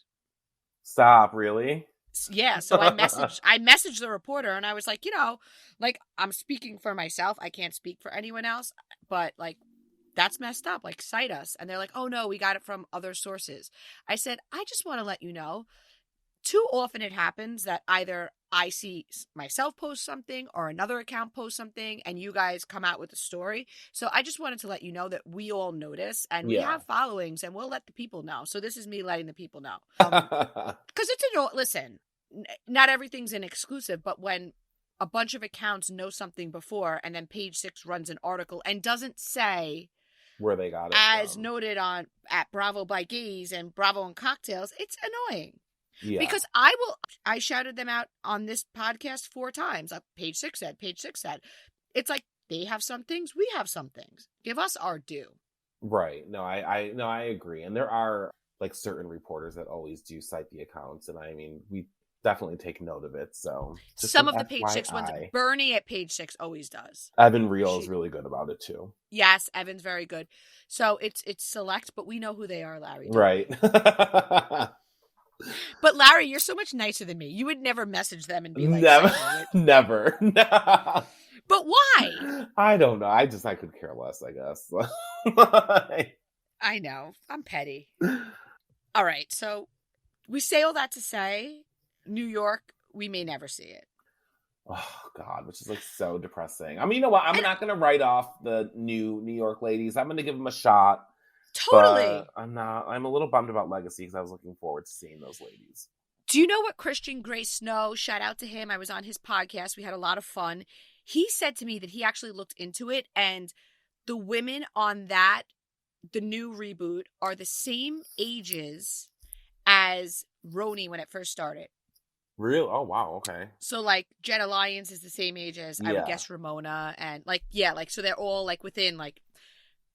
Stop, really? Yeah, so I messaged the reporter and I was like, like, I'm speaking for myself. I can't speak for anyone else, but like, that's messed up. Like, cite us. And they're like, oh no, we got it from other sources. I said, I just want to let you know, too often it happens that either I see myself post something or another account post something and you guys come out with a story. So I just wanted to let you know that we all notice and we have followings and we'll let the people know. So this is me letting the people know. Because listen, not everything's an exclusive, but when a bunch of accounts know something before and then Page Six runs an article and doesn't say where they got it as from. noted at Bravo by Gays and Bravo and Cocktails, it's annoying. Yeah. Because I shouted them out on this podcast 4 times. Page Six said. It's like they have some things, we have some things. Give us our due. Right. No, I agree. And there are like certain reporters that always do cite the accounts, and I mean, we definitely take note of it. So some of the Page Six ones, Bernie at Page Six always does. Evan Real is really good about it too. Yes, Evan's very good. So it's select, but we know who they are, Larry. Right. But Larry, you're so much nicer than me. You would never message them and be like, never. No. But why? I don't know. I could care less, I guess. I know. I'm petty. All right. So we say all that to say, New York, we may never see it. Oh God, which is like so depressing. I mean, you know what? I'm not going to write off the new New York ladies. I'm going to give them a shot. Totally. I'm a little bummed about Legacy because I was looking forward to seeing those ladies. Do you know what Christian Gray Snow, shout out to him. I was on his podcast. We had a lot of fun. He said to me that he actually looked into it and the women on the new reboot are the same ages as Roni when it first started. Real? Oh, wow. Okay. So, like, Jenna Lyons is the same age as, I would guess, Ramona. And, so they're all, like, within, like,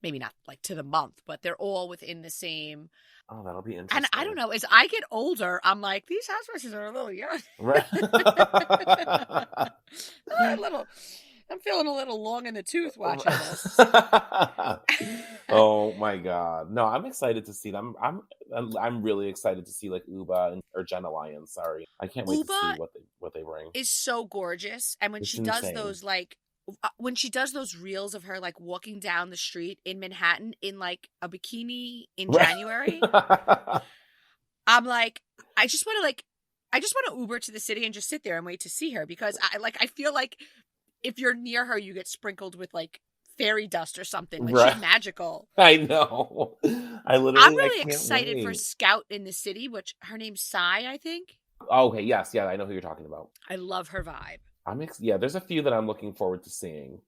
maybe not, like, to the month, but they're all within the same. Oh, that'll be interesting. And I don't know, as I get older, I'm like, these housewives are a little young. Right. I'm feeling a little long in the tooth watching this. Oh my God. No, I'm excited to see them. I'm really excited to see like Uba or Jenna Lyons. Sorry. I can't wait to see what they bring. Is so gorgeous. And when she does those like when she does those reels of her like walking down the street in Manhattan in like a bikini in January, I'm like, I just want to Uber to the city and just sit there and wait to see her because I feel like if you're near her, you get sprinkled with like fairy dust or something. Like she's magical. I know. I'm really excited for Scout in the City, which her name's Sai, I think. Oh, okay. Yes. Yeah. I know who you're talking about. I love her vibe. There's a few that I'm looking forward to seeing.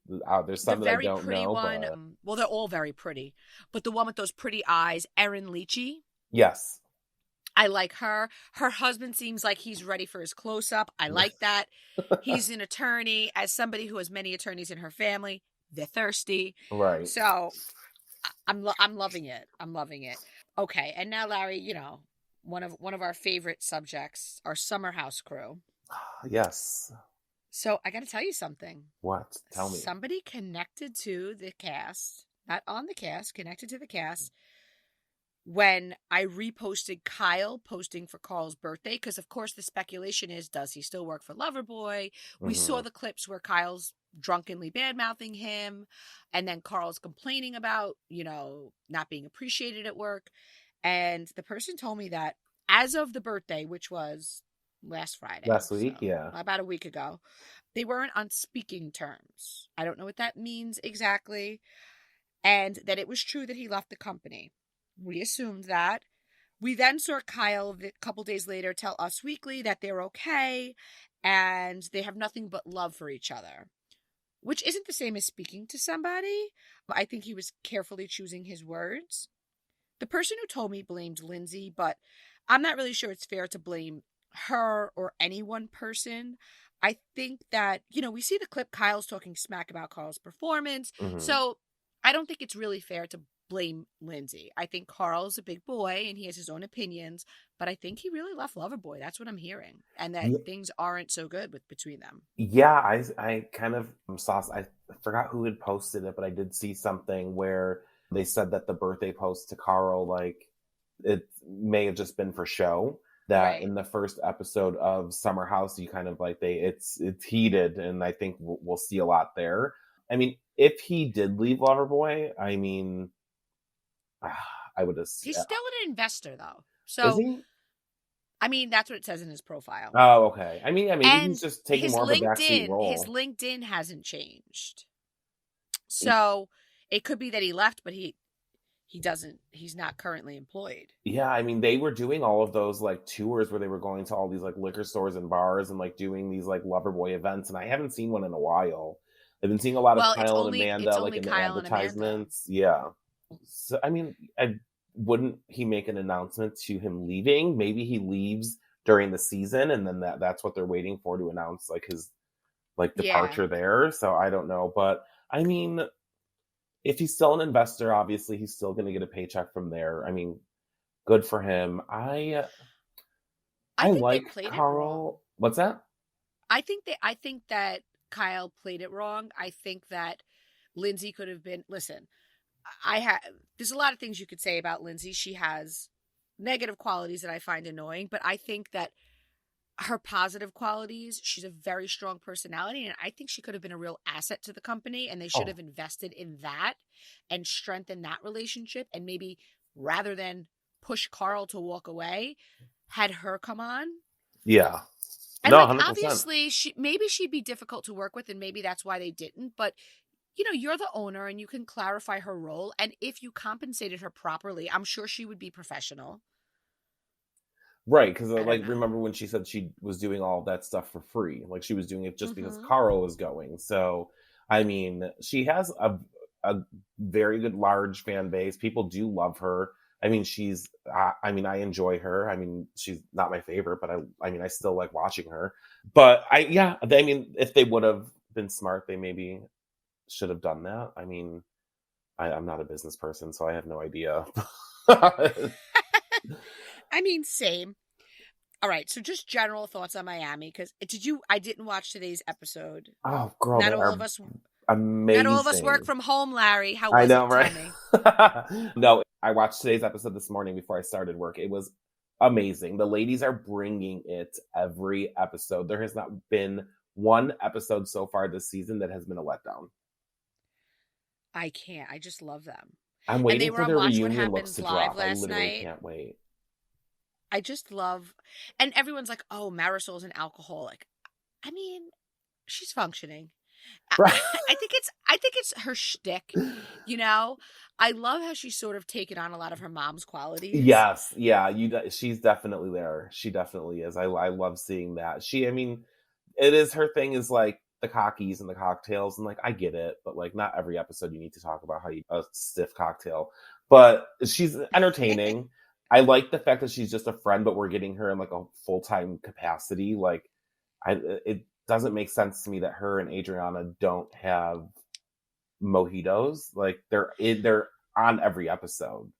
There's some that I don't know. One, but... well, they're all very pretty, but the one with those pretty eyes, Erin Leachy. Yes. I like her. Her husband seems like he's ready for his close-up. I like that. He's an attorney. As somebody who has many attorneys in her family, they're thirsty. Right. So I'm loving it. I'm loving it. Okay, and now Larry, you know, one of our favorite subjects, our Summer House crew. Yes. So I got to tell you something. What? Tell me. Somebody connected to the cast, not on the cast, connected to the cast, when I reposted Kyle posting for Carl's birthday, because of course the speculation is, does he still work for Loverboy? We saw the clips where Kyle's drunkenly bad-mouthing him, and then Carl's complaining about, you know, not being appreciated at work. And the person told me that as of the birthday, which was last Friday. Last week, yeah. About a week ago. They weren't on speaking terms. I don't know what that means exactly. And that it was true that he left the company. We assumed that. We then saw Kyle a couple days later tell Us Weekly that they're okay and they have nothing but love for each other, which isn't the same as speaking to somebody. I think he was carefully choosing his words. The person who told me blamed Lindsay, but I'm not really sure it's fair to blame her or any one person. I think that, you know, we see the clip, Kyle's talking smack about Carl's performance. So I don't think it's really fair to blame Lindsay. I think Carl's a big boy and he has his own opinions, but I think he really left Loverboy. That's what I'm hearing, and that things aren't so good between them. Yeah, I kind of saw, I forgot who had posted it, but I did see something where they said that the birthday post to Carl, like, it may have just been for show. That Right. in the first episode of Summer House, you kind of like it's heated, and I think we'll see a lot there. I mean, if he did leave Loverboy, I mean, I would have. He's still an investor though, Is so he? I mean that's what it says in his profile. Oh, okay. I mean, maybe And he's just taking his more of a backseat LinkedIn, role. his LinkedIn hasn't changed, so it could be that he left, but he's not currently employed. Yeah, I mean, they were doing all of those like tours where they were going to all these like liquor stores and bars and like doing these like Loverboy events, and I haven't seen one in a while. I've been seeing a lot of Well, Kyle and Amanda like only in the Kyle and Amanda. advertisements. Yeah. So I mean, wouldn't he make an announcement to him leaving? Maybe he leaves during the season, and then that's what they're waiting for to announce like his like departure there. So I don't know, but I mean, if he's still an investor, obviously he's still going to get a paycheck from there. I mean, good for him. I think they like played it wrong. Carl. What's that? I think that Kyle played it wrong. I think that Lindsay could have been. Listen, there's a lot of things you could say about Lindsay. She has negative qualities that I find annoying, but I think that her positive qualities, she's a very strong personality, and I think she could have been a real asset to the company, and they should have invested in that and strengthened that relationship, and maybe rather than push Carl to walk away, had her come on. Yeah. And no, like 100%. obviously maybe she'd be difficult to work with, and maybe that's why they didn't, but you know, you're the owner and you can clarify her role, and if you compensated her properly, I'm sure she would be professional. Right, because I don't like know. remember when she said she was doing all that stuff for free? Like she was doing it just because Mhm. Carl was going. So I mean, she has a very good large fan base. People do love her. I mean, I mean, I enjoy her. I mean, she's not my favorite, but I mean, I still like watching her. But I mean, if they would have been smart, they maybe should have done that. I mean, I'm not a business person, so I have no idea. I mean, same. All right, so just general thoughts on Miami, because I didn't watch today's episode. Oh, girl, Not they all are of us amazing. Not all of us work from home, Larry. How I was know, it? right? Tell me. No, I watched today's episode this morning before I started work. It was amazing. The ladies are bringing it every episode. There has not been one episode so far this season that has been a letdown. I can't. I just love them. I'm they waiting were for on their Watch What reunion looks Happens to Live drop. I last literally night. can't wait. I just love, and everyone's like, "Oh, Marisol's an alcoholic." I mean, she's functioning. Right. I think it's her shtick. You know, I love how she's sort of taken on a lot of her mom's qualities. Yes, yeah, she's definitely there. She definitely is. I love seeing that. I mean, it is her thing is like the cockies and the cocktails, and like I get it, but like not every episode you need to talk about how you a stiff cocktail. But she's entertaining. I like the fact that she's just a friend, but we're getting her in like a full-time capacity. Like, it doesn't make sense to me that her and Adriana don't have mojitos. Like they're on every episode.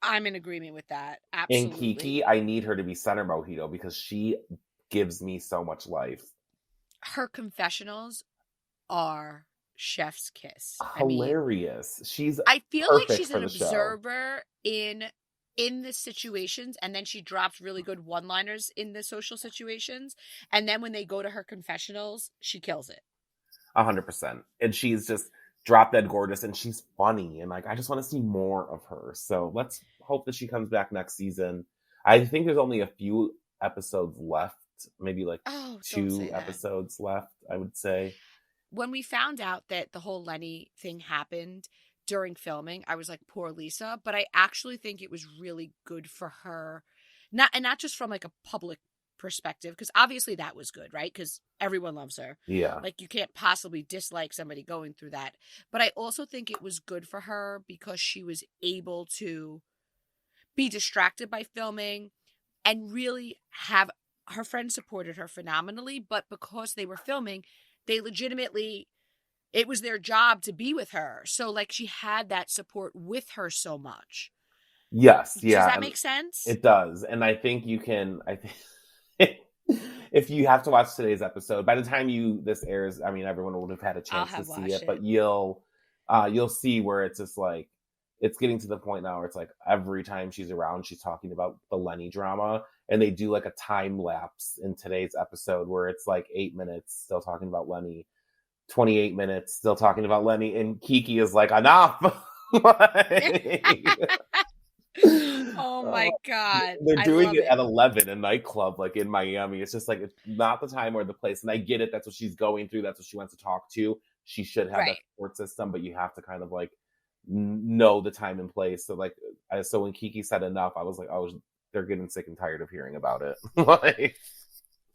I'm in agreement with that. Absolutely. And Kiki, I need her to be center mojito because she gives me so much life. Her confessionals are chef's kiss. Hilarious. I feel like she's an show. observer in the situations, and then she drops really good one-liners in the social situations, and then when they go to her confessionals, she kills it. 100%. And she's just drop dead gorgeous, and she's funny, and like I just want to see more of her. So let's hope that she comes back next season. I think there's only a few episodes left, maybe like 2 episodes left, I would say. When we found out that the whole Lenny thing happened during filming, I was like, poor Lisa, but I actually think it was really good for her. Not just from like a public perspective, because obviously that was good, right? Because everyone loves her. Yeah. Like you can't possibly dislike somebody going through that. But I also think it was good for her because she was able to be distracted by filming and really have her friends supported her phenomenally, but because they were filming, they legitimately it was their job to be with her. So like she had that support with her so much. Yes, Does yeah, that make sense? it does. And I think you can, I think if you have to watch today's episode, by the time this airs, I mean, everyone would have had a chance to see it, but you'll see where it's just like, it's getting to the point now where it's like every time she's around, she's talking about the Lenny drama, and they do like a time lapse in today's episode where it's like 8 minutes still talking about Lenny, 28 minutes still talking about Lenny, and Kiki is like, enough. Oh my God. They're doing it at 11, a nightclub like in Miami. It's just like, it's not the time or the place. And I get it. That's what she's going through. That's what she wants to talk to. She should have that support system, but you have to kind of like know the time and place. So like, so when Kiki said enough, I was like, oh, they're getting sick and tired of hearing about it. Like,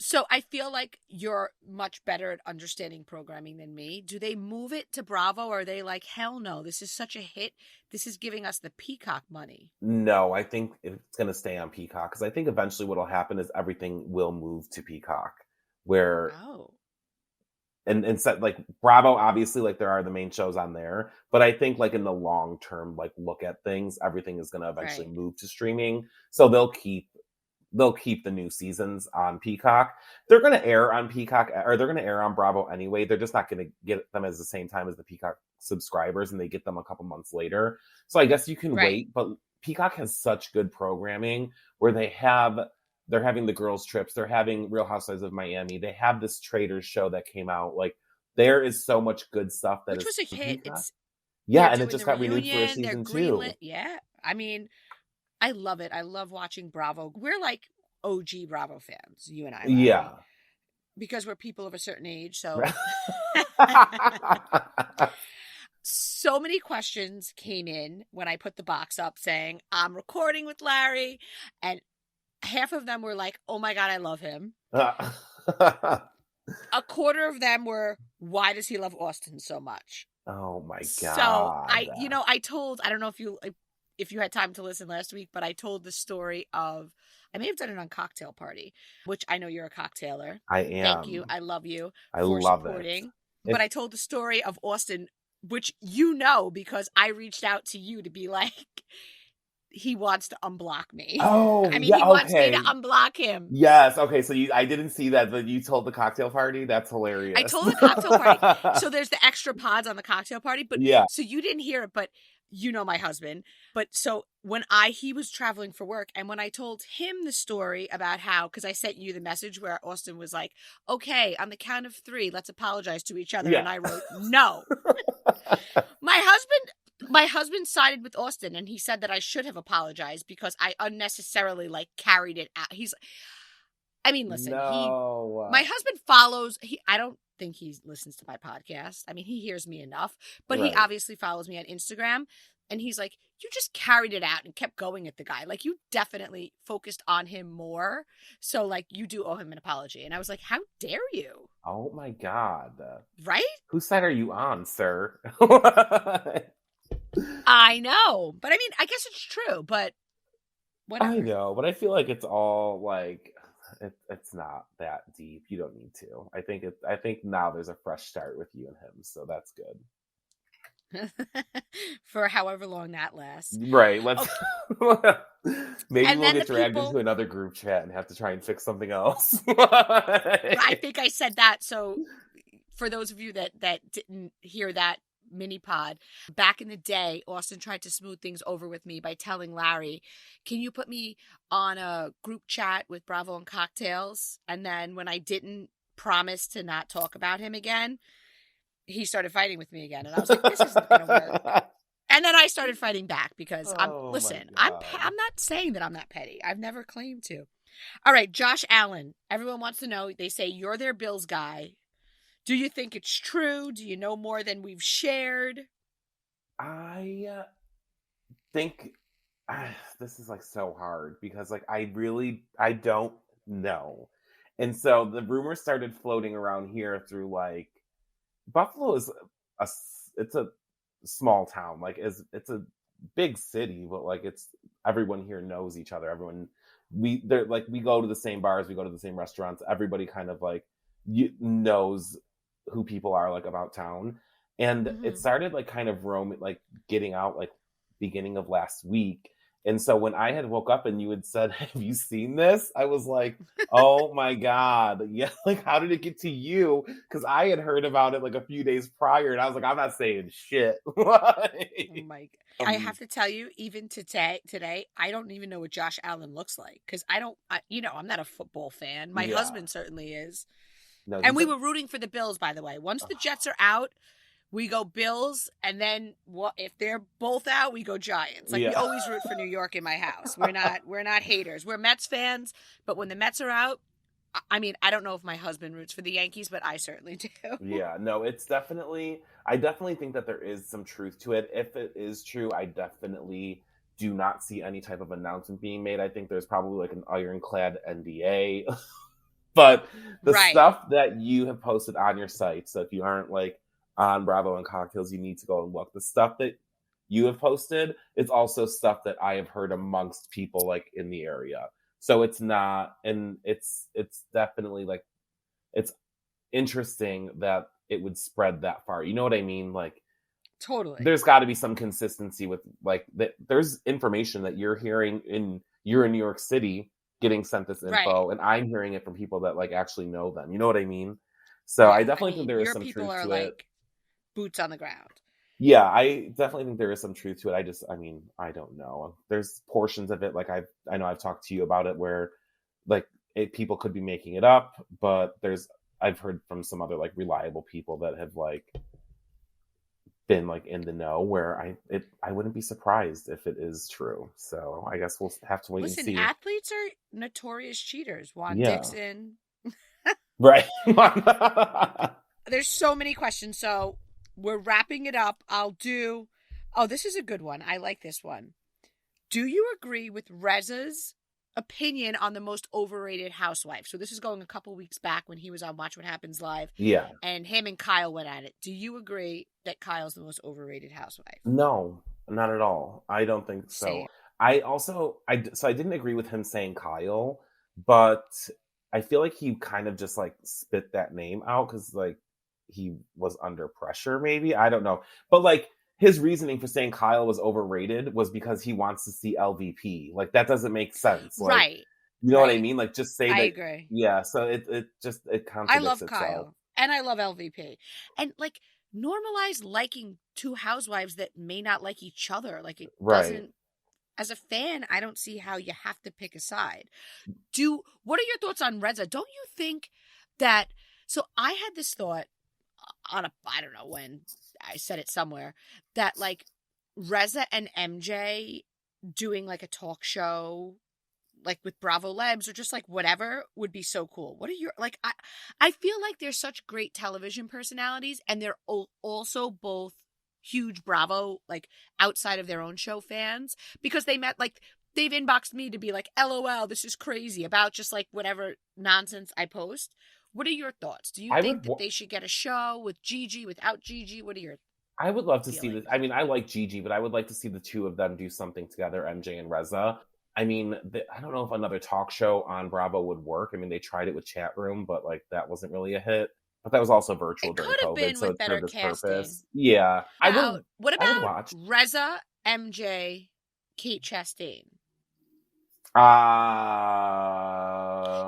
so I feel like you're much better at understanding programming than me. Do they move it to Bravo, or are they like, hell no, this is such a hit, this is giving us the Peacock money? No, I think it's going to stay on Peacock, because I think eventually what will happen is everything will move to Peacock, where and set like Bravo, obviously, like there are the main shows on there, but I think like in the long term, like look at things, everything is going to eventually move to streaming. So they'll keep the new seasons on Peacock. They're going to air on Peacock, or they're going to air on Bravo anyway. They're just not going to get them at the same time as the Peacock subscribers, and they get them a couple months later. So I guess you can wait, but Peacock has such good programming where they're having the girls trips. They're having Real Housewives of Miami. They have this Traders show that came out. Like, there is so much good stuff that was a hit. And it just got renewed for a season 2. Yeah. I mean, I love it. I love watching Bravo. We're like OG Bravo fans, you and I. Yeah. Because we're people of a certain age. So so many questions came in when I put the box up saying, I'm recording with Larry. And half of them were like, oh my God, I love him. A quarter of them were, why does he love Austin so much? Oh my God. So I don't know if you had time to listen last week, but I told the story of, I may have done it on Cocktail Party, which I know you're a cocktailer. I am. Thank you. I love you for supporting. But I told the story of Austin, which you know, because I reached out to you to be like, he wants to unblock me. Oh, I mean, he wants me to unblock him. Yes. Okay. So I didn't see that, but you told the Cocktail Party. That's hilarious. I told the Cocktail Party. So there's the extra pods on the Cocktail Party, but so you didn't hear it, but you know my husband. But so when he was traveling for work, and when I told him the story about how, because I sent you the message where Austin was like, okay, on the count of 3, let's apologize to each other. Yeah. And I wrote, no. My husband sided with Austin, and he said that I should have apologized because I unnecessarily carried it out. Listen, my husband follows, I don't think he listens to my podcast. I mean, he hears me enough, but he obviously follows me on Instagram, and he's like, you just carried it out and kept going at the guy. Like, you definitely focused on him more. So you do owe him an apology. And I was like, how dare you? Oh my God. Right? Whose side are you on, sir? I know, but I mean, I guess it's true, but whatever. I know, but I feel like it's all it's not that deep. You don't need to. I think now there's a fresh start with you and him, so that's good. For however long that lasts. Right. Let's maybe we'll get dragged into another group chat and have to try and fix something else. I think I said that. So for those of you that didn't hear that mini pod, back in the day, Austin tried to smooth things over with me by telling Larry, can you put me on a group chat with Bravo and Cocktails? And then when I didn't promise to not talk about him again, he started fighting with me again. And I was like, this isn't going to work. And then I started fighting back because I'm not saying that I'm that petty. I've never claimed to. All right, Josh Allen. Everyone wants to know, they say you're their Bills guy. Do you think it's true? Do you know more than we've shared? I think this is so hard because I don't know. And so the rumors started floating around here through Buffalo is it's a small town. It's a big city, but it's everyone here knows each other. We go to the same bars, we go to the same restaurants. Everybody kind of knows who people are about town. And it Mhm. started like kind of roaming, like getting out like beginning of last week. And so when I had woke up and you had said, "Have you seen this?" I was like, "Oh my God." Yeah, like how did it get to you? Because I had heard about it like a few days prior, and I was like, I'm not saying shit. Oh Like, my I have to tell you, even today, I don't even know what Josh Allen looks like because I'm not a football fan. My yeah. husband certainly is. No, And he's we a were rooting for the Bills, by the way. Once the Jets are out, we go Bills, and then what if they're both out, we go Giants. Like we yeah. always root for New York in my house. We're not haters. We're Mets fans, but when the Mets are out, I mean, I don't know if my husband roots for the Yankees, but I certainly do. Yeah, no, it's definitely, I definitely think that there is some truth to it. If it is true, I definitely do not see any type of announcement being made. I think there's probably like an ironclad NDA. But the Right. stuff that you have posted on your site, so if you aren't like on Bravo and Cocktails, you need to go and look. The stuff that you have posted, it's also stuff that I have heard amongst people like in the area. So it's not, and it's definitely like, it's interesting that it would spread that far. You know what I mean? Like Totally. there's got to be some consistency with like that. There's information that you're in New York City getting sent this Right. info, and I'm hearing it from people that like actually know them. You know what I mean? So I Yeah. I definitely think mean, there is your some people truth are to it. like boots on the ground. Yeah, I definitely think there is some truth to it. I mean, I don't know. There's portions of it, like I know I've talked to you about it, where like people could be making it up, but I've heard from some other like reliable people that have like been like in the know, where I wouldn't be surprised if it is true. So I guess we'll have to wait and Listen, see. athletes are notorious cheaters. Juan Yeah. Dixon. Right. There's so many questions, so we're wrapping it up. Oh, this is a good one. I like this one. Do you agree with Reza's opinion on the most overrated housewife? So this is going a couple weeks back when he was on Watch What Happens Live, Yeah. and him and Kyle went at it. Do you agree that Kyle's the most overrated housewife? No, not at all. I don't think so. Same. I also I didn't agree with him saying Kyle, but I feel like he kind of just like spit that name out because like he was under pressure, maybe. I don't know. But like his reasoning for saying Kyle was overrated was because he wants to see LVP. Like that doesn't make sense. Like, Right. you know what I Right. mean? Like just say I that. agree. Yeah. So it I contradicts love itself. Kyle and I love LVP. And like normalize liking two housewives that may not like each other. Like it Right. doesn't as a fan, I don't see how you have to pick a side. What are your thoughts on Reza? Don't you think that so I had this thought I don't know when I said it somewhere that like Reza and MJ doing like a talk show like with Bravo Lebs or just like whatever would be so cool. What are your like I feel like they're such great television personalities and they're also both huge Bravo like outside of their own show fans because they met like they've inboxed me to be like LOL this is crazy about just like whatever nonsense I post. What are your thoughts? Do you I think would that they should get a show with Gigi without Gigi? What are your I would love to see this. feelings? I mean, I like Gigi, but I would like to see the two of them do something together, MJ and Reza. I mean, I don't know if another talk show on Bravo would work. I mean, they tried it with Chat Room, but like that wasn't really a hit. But that was also virtual It during could have COVID, been so with it better served its casting. purpose. Yeah, What I would about watch. Reza, MJ, Kate Chastain?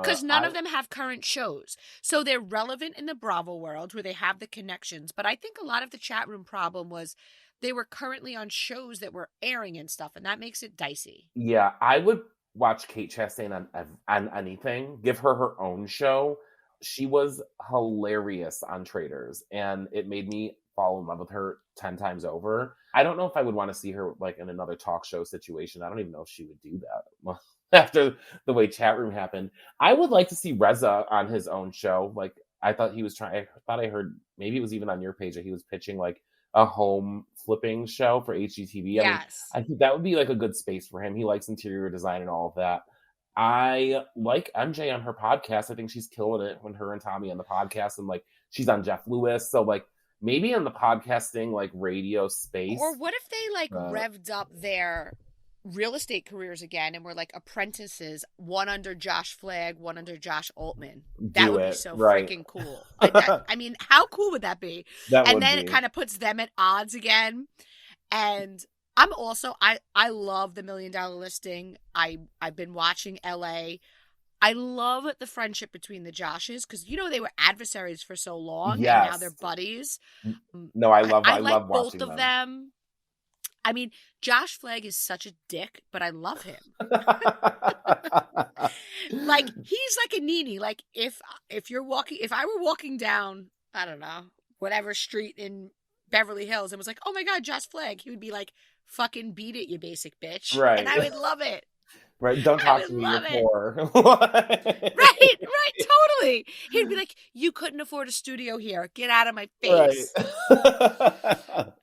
Because none of I them have current shows. So they're relevant in the Bravo world where they have the connections. But I think a lot of the chat room problem was they were currently on shows that were airing and stuff, and that makes it dicey. Yeah, I would watch Kate Chastain on anything. Give her her own show. She was hilarious on Traders, and it made me fall in love with her 10 times over. I don't know if I would want to see her like in another talk show situation. I don't even know if she would do that after the way Chat Room happened. I would like to see Reza on his own show. Like I thought he was trying. I thought I heard maybe it was even on your page that he was pitching like a home flipping show for HGTV. I mean, Yes. I think that would be like a good space for him. He likes interior design and all of that. I like MJ on her podcast. I think she's killing it when her and Tommy on the podcast, and like she's on Jeff Lewis. So like maybe in the podcasting like radio space. Or what if they like Uh, revved up their real estate careers again and we're like apprentices, one under Josh Flagg, one under Josh Altman. That would be so freaking cool. I mean, how cool would that be? And then it kind of puts them at odds again. And I'm also, I love the $1 Million Listing. I've been watching LA. I love the friendship between the Joshes because they were adversaries for so long. Yes. And now they're buddies. No, I love like watching both of them. I mean, Josh Flagg is such a dick, but I love him. Like he's like a Nene. Like if I were walking down, I don't know, whatever street in Beverly Hills and was like, oh my God, Josh Flagg, he would be like, fucking beat it, you basic bitch. Right. And I would love it. Right, don't talk to me, you're poor. right, totally. He'd be like, you couldn't afford a studio here. Get out of my face. Right.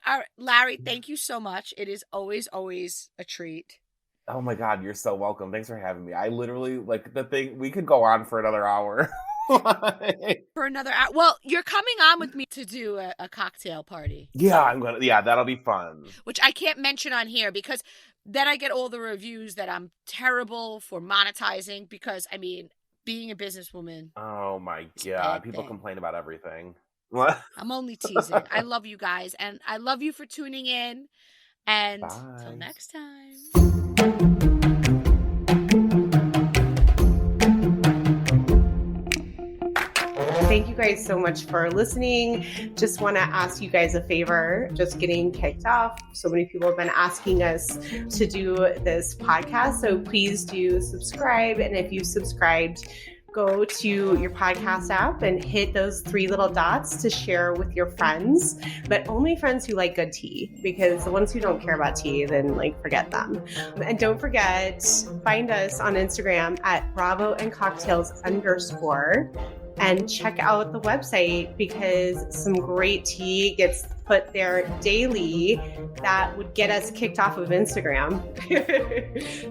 All right, Larry, thank you so much. It is always, always a treat. Oh my God, you're so welcome. Thanks for having me. I literally, we could go on for another hour. For another hour. Well, you're coming on with me to do a cocktail party. Yeah, that'll be fun. Which I can't mention on here because then I get all the reviews that I'm terrible for monetizing because, I mean, being a businesswoman. Oh my God. People complain about everything. What? I'm only teasing. I love you guys and I love you for tuning in. And until next time. Thank you guys so much for listening. Just want to ask you guys a favor, just getting kicked off. So many people have been asking us to do this podcast. So please do subscribe. And if you've subscribed, go to your podcast app and hit those 3 little dots to share with your friends, but only friends who like good tea, because the ones who don't care about tea, then forget them. And don't forget, find us on Instagram at bravoandcocktails_. And check out the website because some great tea gets put there daily that would get us kicked off of Instagram.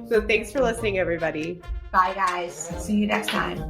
So thanks for listening, everybody. Bye, guys. See you next time.